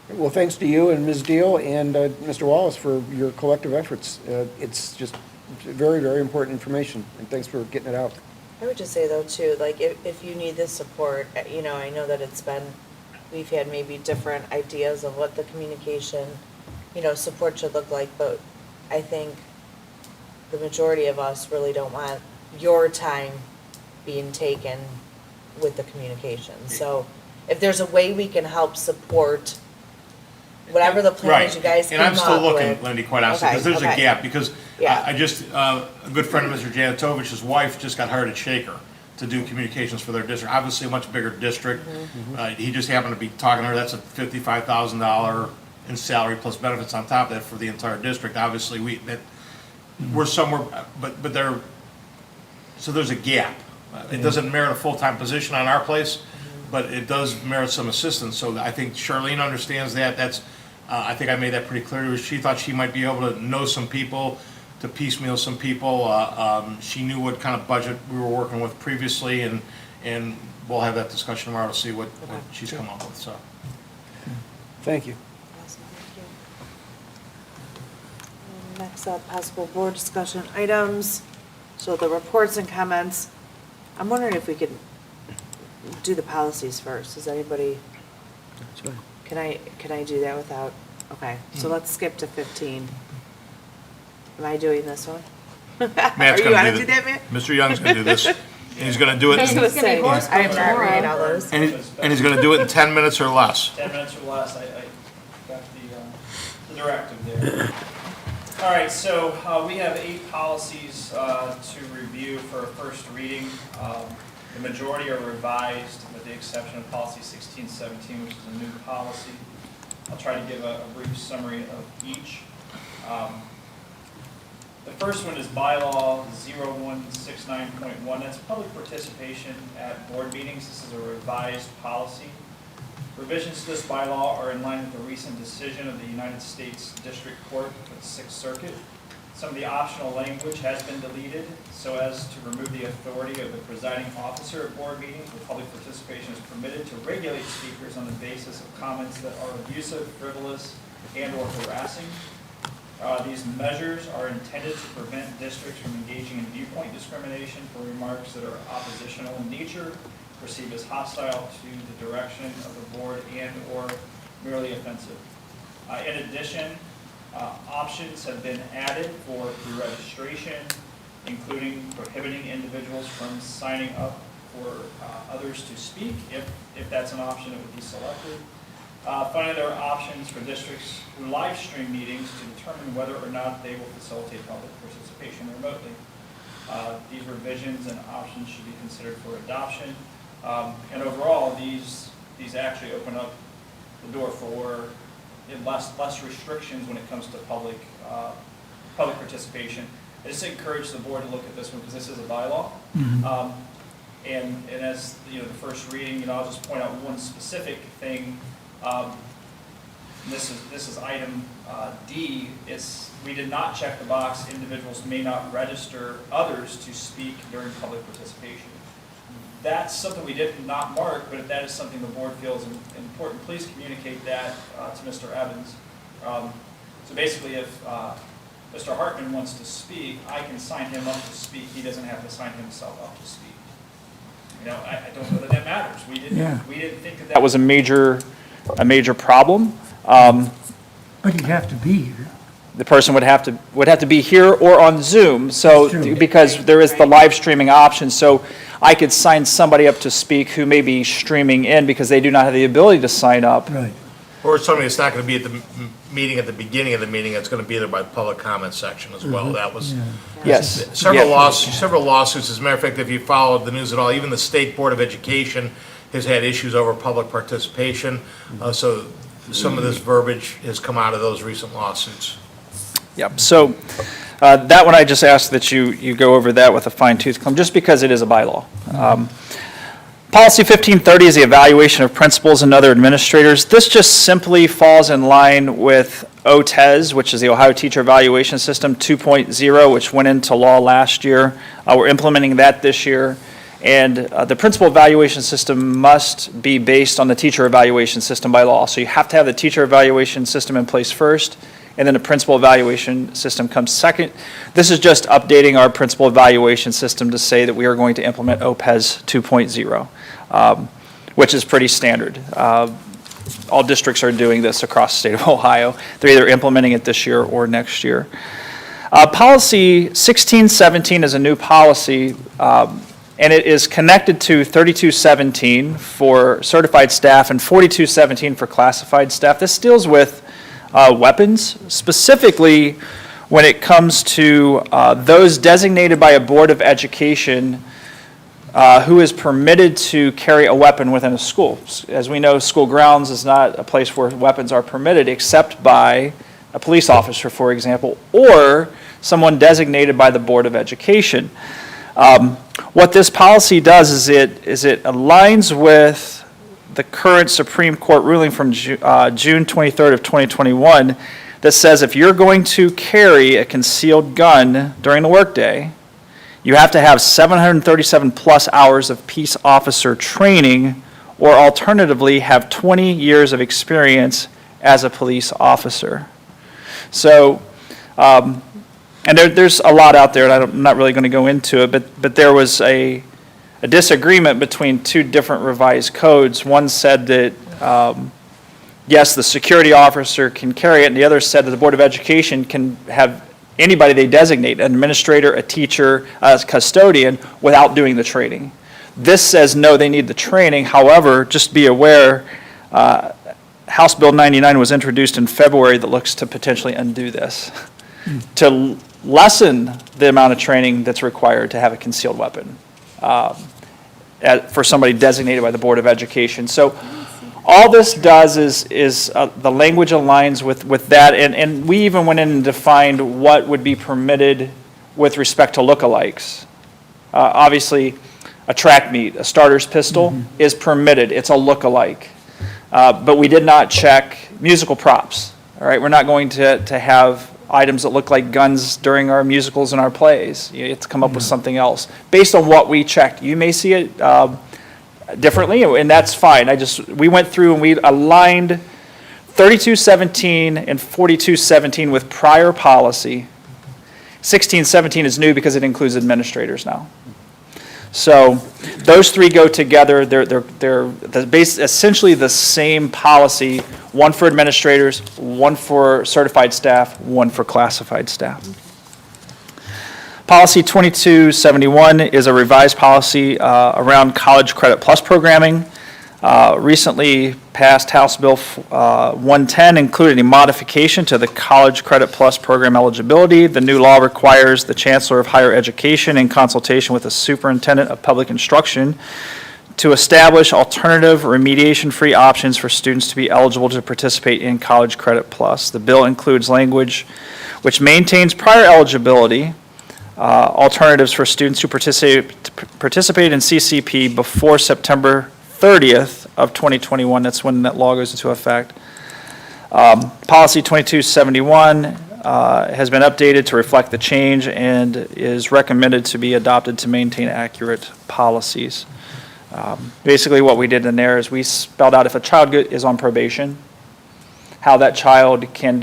Well, thanks to you and Ms. Deal and Mr. Wallace for your collective efforts. It's just very, very important information, and thanks for getting it out. I would just say though too, like if you need this support, I know that we've had maybe different ideas of what the communication, support should look like, but I think the majority of us really don't want your time being taken with the communication. So if there's a way we can help support whatever the plan is you guys come up with. And I'm still looking, Lindy, quite honestly, because there's a Okay. gap, because Yeah. a good friend of Mr. Janatovich's wife just got hired at Shaker to do communications for their district, obviously a much bigger district. He just happened to be talking to her, that's a $55,000 in salary plus benefits on top of that for the entire district. Obviously, we're somewhere, but so there's a gap. It doesn't merit a full-time position on our place, but it does merit some assistance. So I think Charlene understands that. I think I made that pretty clear to her. She thought she might be able to know some people, to piecemeal some people. She knew what kind of budget we were working with previously, and we'll have that discussion tomorrow to see what she's come up with, so. Thank you. Awesome, thank you. Next up, possible board discussion items. So the reports and comments. I'm wondering if we could do the policies first. Does anybody, That's fine. can I do that without, okay, so let's skip to 15. Am I doing this one? Matt's Are you gonna gonna do that, Matt? Mr. Young's gonna do this, and he's gonna do it, I was gonna It's gonna be say, horse I'm not tomorrow. reading all those. and he's gonna do it in 10 minutes or less. 10 minutes or less, I got the directive there. All right, so we have 8 policies to review for a first reading. The majority are revised, with the exception of policy 1617, which is a new policy. I'll try to give a brief summary of each. The first one is bylaw 0169.1. That's public participation at board meetings. This is a revised policy. Revisions to this bylaw are in line with the recent decision of the United States District Court for the Sixth Circuit. Some of the optional language has been deleted so as to remove the authority of the presiding officer at board meetings where public participation is permitted to regulate speakers on the basis of comments that are abusive, frivolous, and/or harassing. These measures are intended to prevent districts from engaging in viewpoint discrimination for remarks that are oppositional in nature, perceived as hostile to the direction of the board, and/or merely offensive. In addition, options have been added for pre-registration, including prohibiting individuals from signing up for others to speak. If that's an option, it would be selected. Finally, there are options for districts who live stream meetings to determine whether or not they will facilitate public participation remotely. These revisions and options should be considered for adoption. And overall, these actually open up the door for less restrictions when it comes to public participation. I just encourage the board to look at this one because this is a bylaw. And as the first reading, I'll just point out one specific thing. This is item D. We did not check the box. Individuals may not register others to speak during public participation. That's something we did not mark, but if that is something the board feels important, please communicate that to Mr. Evans. So basically, if Mr. Hartman wants to speak, I can sign him up to speak. He doesn't have to sign himself up to speak. I don't know that matters. We didn't think that was a major problem. But he'd have to be here. The person would have to be here or on Zoom. So That's true. because there is the live streaming option, so I could sign somebody up to speak who may be streaming in because they do not have the ability to sign up. Right. Or somebody that's not going to be at the meeting at the beginning of the meeting, that's going to be there by the public comment section as well. That was Yes. several Yeah. lawsuits. As a matter of fact, if you followed the news at all, even the State Board of Education has had issues over public participation. So some of this verbiage has come out of those recent lawsuits. Yep. So that one, I just ask that you go over that with a fine-tooth comb, just because it is a bylaw. Policy 1530 is the evaluation of principals and other administrators. This just simply falls in line with OTES, which is the Ohio Teacher Evaluation System 2.0, which went into law last year. We're implementing that this year. And the principal evaluation system must be based on the teacher evaluation system by law. So you have to have the teacher evaluation system in place first, and then the principal evaluation system comes second. This is just updating our principal evaluation system to say that we are going to implement OPES 2.0, which is pretty standard. All districts are doing this across the state of Ohio. They're either implementing it this year or next year. Policy 1617 is a new policy, and it is connected to 3217 for certified staff and 4217 for classified staff. This deals with weapons, specifically when it comes to those designated by a board of education who is permitted to carry a weapon within a school. As we know, school grounds is not a place where weapons are permitted except by a police officer, for example, or someone designated by the board of education. What this policy does is it aligns with the current Supreme Court ruling from June 23rd of 2021 that says if you're going to carry a concealed gun during the workday, you have to have 737 plus hours of peace officer training, or alternatively have 20 years of experience as a police officer. So, and there's a lot out there, and I'm not really going to go into it, but there was a disagreement between two different revised codes. One said that, yes, the security officer can carry it, and the other said that the Board of Education can have anybody they designate, an administrator, a teacher, a custodian, without doing the training. This says, no, they need the training. However, just be aware, House Bill 99 was introduced in February that looks to potentially undo this, to lessen the amount of training that's required to have a concealed weapon for somebody designated by the Board of Education. So all this does is the language aligns with that, and we even went in and defined what would be permitted with respect to lookalikes. Obviously, a track meet, a starter's pistol is permitted. It's a lookalike. But we did not check musical props. All right, we're not going to have items that look like guns during our musicals and our plays. You have to come up with something else based on what we checked. You may see it differently, and that's fine. We went through and we aligned 3217 and 4217 with prior policy. 1617 is new because it includes administrators now. So those three go together. They're essentially the same policy, one for administrators, one for certified staff, one for classified staff. Policy 2271 is a revised policy around College Credit Plus programming. Recently passed House Bill 110 included a modification to the College Credit Plus program eligibility. The new law requires the Chancellor of Higher Education, in consultation with the Superintendent of Public Instruction, to establish alternative remediation-free options for students to be eligible to participate in College Credit Plus. The bill includes language which maintains prior eligibility alternatives for students who participate in CCP before September 30th of 2021. That's when that law goes into effect. Policy 2271 has been updated to reflect the change and is recommended to be adopted to maintain accurate policies. Basically, what we did in there is we spelled out if a child is on probation, how that child can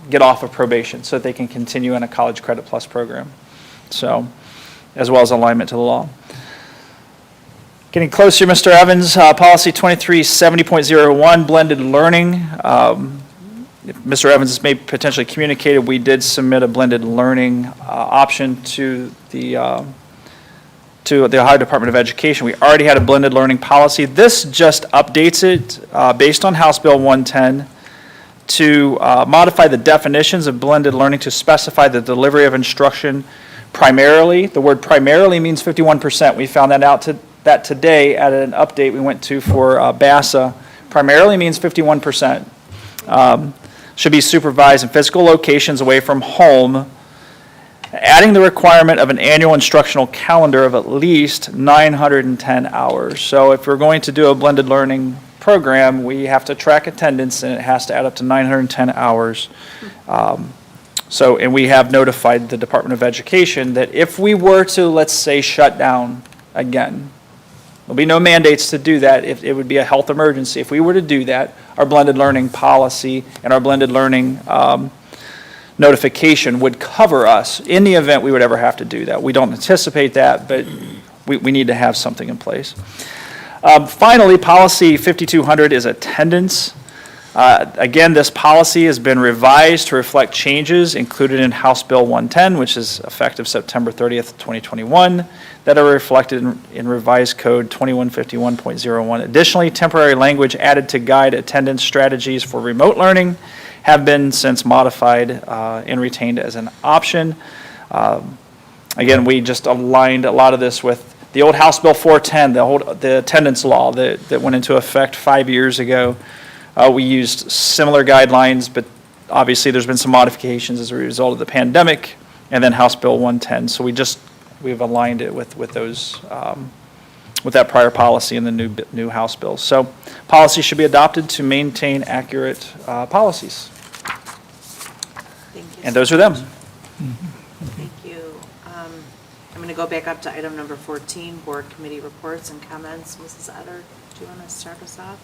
get off of probation so that they can continue in a College Credit Plus program. So, as well as alignment to the law. Getting closer, Mr. Evans, policy 2370.01, blended learning. Mr. Evans may potentially communicated, we did submit a blended learning option to the Ohio Department of Education. We already had a blended learning policy. This just updates it based on House Bill 110 to modify the definitions of blended learning to specify the delivery of instruction primarily. The word primarily means 51%. We found that out that today at an update we went to for BASA. Primarily means 51%. Should be supervised in physical locations away from home, adding the requirement of an annual instructional calendar of at least 910 hours. So if we're going to do a blended learning program, we have to track attendance, and it has to add up to 910 hours. And we have notified the Department of Education that if we were to, let's say, shut down again, there'll be no mandates to do that. If it would be a health emergency. If we were to do that, our blended learning policy and our blended learning notification would cover us in the event we would ever have to do that. We don't anticipate that, but we need to have something in place. Finally, policy 5200 is attendance. Again, this policy has been revised to reflect changes included in House Bill 110, which is effective September 30th, 2021, that are reflected in revised code 2151.01. Additionally, temporary language added to guide attendance strategies for remote learning have been since modified and retained as an option. Again, we just aligned a lot of this with the old House Bill 410, the attendance law that went into effect 5 years ago. We used similar guidelines, but obviously there's been some modifications as a result of the pandemic, and then House Bill 110. So we've aligned it with those with that prior policy in the new House bills. So policy should be adopted to maintain accurate policies. Thank you. And those are them. Thank you. I'm going to go back up to item number 14, board committee reports and comments. Mrs. Utter, do you want to start us off?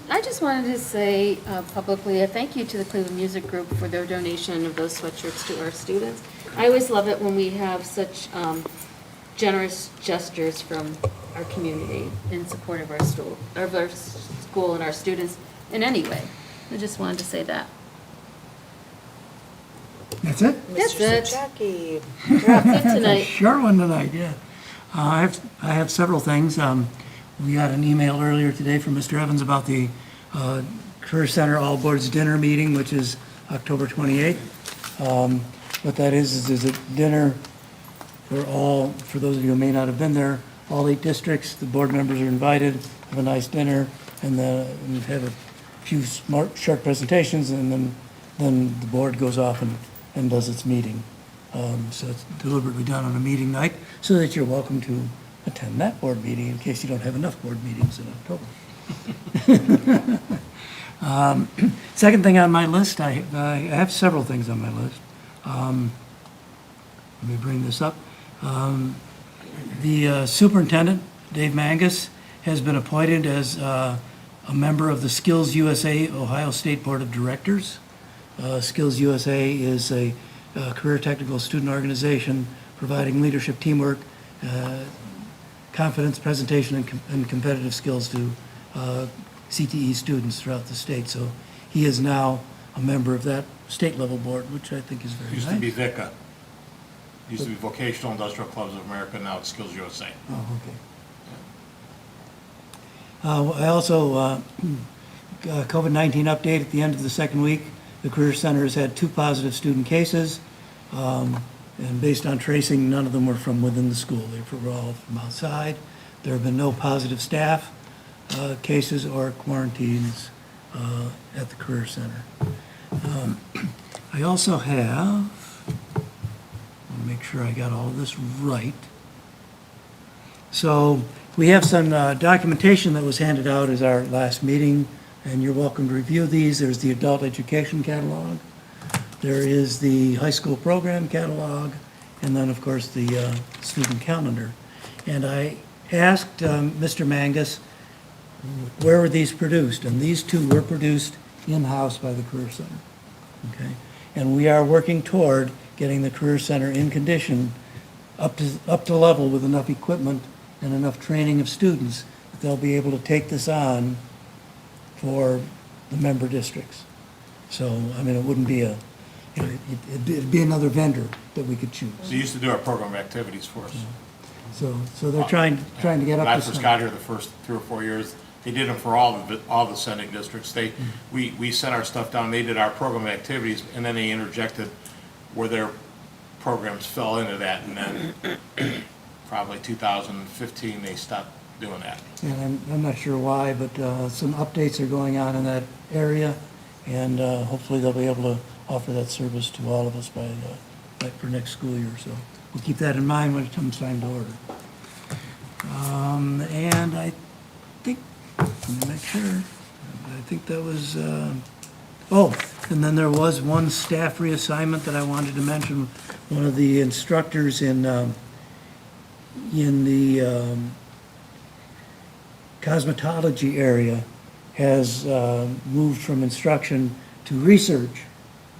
I just wanted to say publicly a thank you to the Cleveland Music Group for their donation of those sweatshirts to our students. I always love it when we have such generous gestures from our community in support of our school and our students in any way. I just wanted to say that. That's it? That's Mr. it. Sajaki. You're up good tonight. Short one tonight, yeah. I have several things. We got an email earlier today from Mr. Evans about the Career Center All Boards Dinner meeting, which is October 28th. What that is a dinner for those of you who may not have been there, all 8 districts, the board members are invited, have a nice dinner, and have a few short presentations, and then the board goes off and does its meeting. So it's deliberately done on a meeting night, so that you're welcome to attend that board meeting in case you don't have enough board meetings in October. Second thing on my list, I have several things on my list. Let me bring this up. The superintendent, Dave Mangus, has been appointed as a member of the Skills USA Ohio State Board of Directors. Skills USA is a career technical student organization providing leadership, teamwork, confidence, presentation, and competitive skills to CTE students throughout the state. So he is now a member of that state-level board, which I think is very nice. Used to be VICA. Used to be Vocational Industrial Clubs of America, now it's Skills USA. Oh, okay. I also, COVID-19 update at the end of the second week. The Career Center has had 2 positive student cases, and based on tracing, none of them were from within the school. They were all from outside. There have been no positive staff cases or quarantines at the Career Center. I also have, let me make sure I got all of this right. So we have some documentation that was handed out as our last meeting, and you're welcome to review these. There's the adult education catalog. There is the high school program catalog, and then, of course, the student calendar. And I asked Mr. Mangus, where were these produced? And these two were produced in-house by the Career Center. Okay? And we are working toward getting the Career Center in condition up to level with enough equipment and enough training of students that they'll be able to take this on for the member districts. So, I mean, it wouldn't be it'd be another vendor that we could choose. They used to do our program activities for us. So they're trying to get When up I to first some. got here the first 3 or 4 years, they did them for all the sending districts. We sent our stuff down, they did our program activities, and then they interjected where their programs fell into that, and then probably 2015, they stopped doing that. And I'm not sure why, but some updates are going on in that area, and hopefully they'll be able to offer that service to all of us by for next school year. So we'll keep that in mind when it comes time to order. And I think, let me make sure, I think that was, and then there was one staff reassignment that I wanted to mention. One of the instructors in the cosmetology area has moved from instruction to research,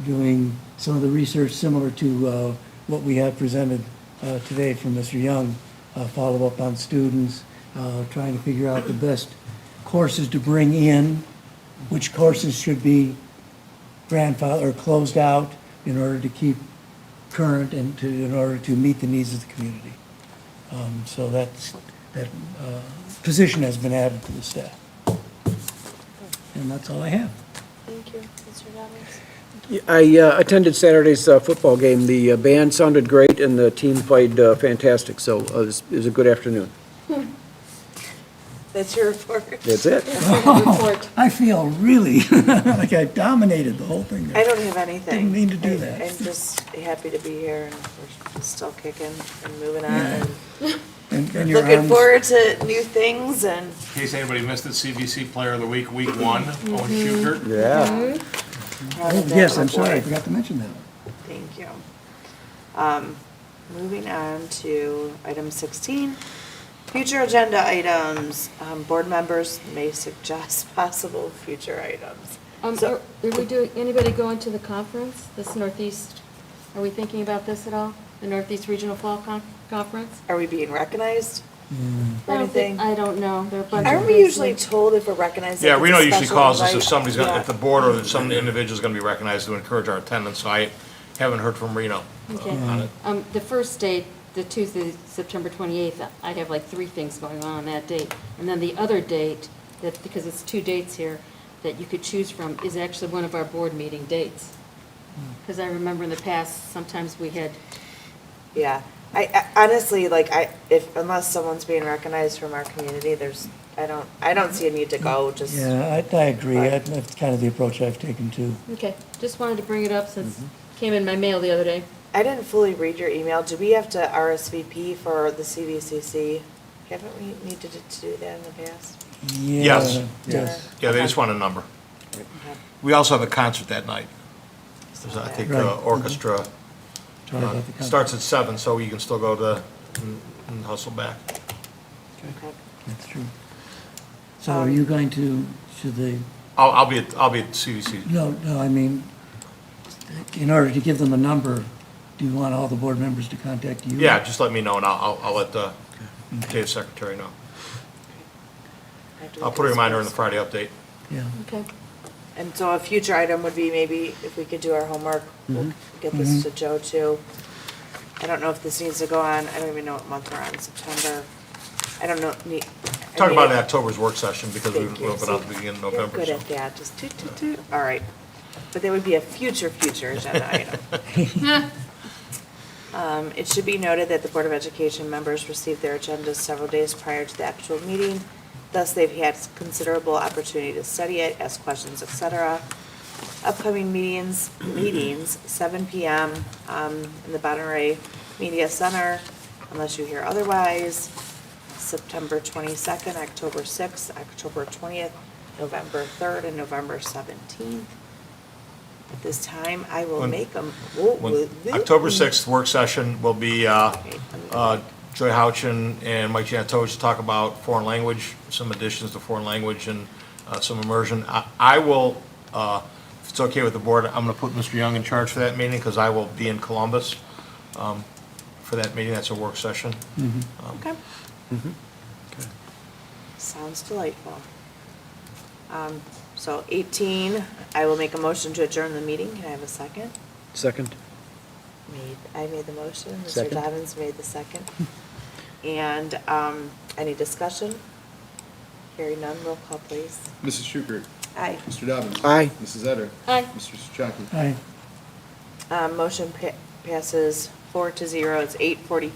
doing some of the research similar to what we have presented today from Mr. Young, follow-up on students, trying to figure out the best courses to bring in, which courses should be grandfathered or closed out in order to keep current and in order to meet the needs of the community. So that position has been added to the staff. And that's all I have. Thank you, Mr. Dobbins. I attended Saturday's football game. The band sounded great, and the team played fantastic, so it was a good afternoon. That's your report? That's it. Report. I feel really like I dominated the whole thing I there. don't have anything. Didn't mean to do that. I'm just happy to be here, and we're still kicking and moving on, And and your looking arms- forward to new things, and In case anybody missed it, CBC Player of the Week, Week 1, Owen Schubert. Yeah. how Oh, did that yes, I'm look sorry, I like? forgot to mention that. Thank you. Moving on to item 16, future agenda items. Board members may suggest possible future items. So- Are we doing, anybody going to the conference, this Northeast, are we thinking about this at all? The Northeast Regional Fall Conference? Are we being recognized? I don't think- Anything? I don't know, there are a bunch of. Aren't we things usually that- told if we're recognized? Yeah, if it's Reno a usually special calls us if invite? somebody's Yeah. if the board or some individual's gonna be recognized to encourage our attendance, so I haven't heard from Reno Okay. on it. The first date, the Tuesday, September 28th, I have like 3 things going on that date. And then the other date, that, because it's 2 dates here, that you could choose from, is actually one of our board meeting dates. Because I remember in the past, sometimes we had, Yeah, I honestly, like, unless someone's being recognized from our community, I don't see a need to go, just. Yeah, I agree. That's kind of the approach I've taken too. okay, just wanted to bring it up since it came in my mail the other day. I didn't fully read your email. Do we have to RSVP for the CVCC? Haven't we needed to do that in the past? Yes. Yes. Yeah, they just want a number. Okay. We also have a concert that night. There's, I think, Right. orchestra. Sorry about the comment. Starts at 7, so you can still go to, and hustle back. Okay. That's true. So are you going to, should they, I'll be at CVC. no, I mean, in order to give them a number, do you want all the board members to contact you? Yeah, just let me know, and I'll let the Dave secretary know. I have to I'll look put a at reminder in the this Friday update. Yeah. Okay. And so a future item would be maybe if we could do our homework, we'll get this to Joe too. I don't know if this needs to go on, I don't even know what month we're on, September. I don't know. Talk about it in October's work session, because we Thank you. open up at the beginning of You're November. good so. at that, just toot, toot, toot. All right. But there would be a future agenda item. It should be noted that the Board of Education members receive their agendas several days prior to the actual meeting. Thus, they've had considerable opportunity to study it, ask questions, etc. Upcoming meetings, 7 PM in the Bonneray Media Center, unless you hear otherwise. September 22nd, October 6th, October 20th, November 3rd, and November 17th. At this time, I will make them. October 6th work session will be Joy Houchin and Mike Jantovich to talk about foreign language, some additions to foreign language and some immersion. I will, if it's okay with the board, I'm going to put Mr. Young in charge for that meeting because I will be in Columbus for that meeting. That's a work session. Okay. Sounds delightful. So 18, I will make a motion to adjourn the meeting. Can I have a second? Second? I made the motion. Mr. Second. Dobbins made the second. And any discussion? Hearing none, roll call, please. Mrs. Schukert. Aye. Mr. Dobbins. Aye. Mrs. Etter. Aye. Mr. Souchaki. Aye. Motion passes 4-0. It's 8:45.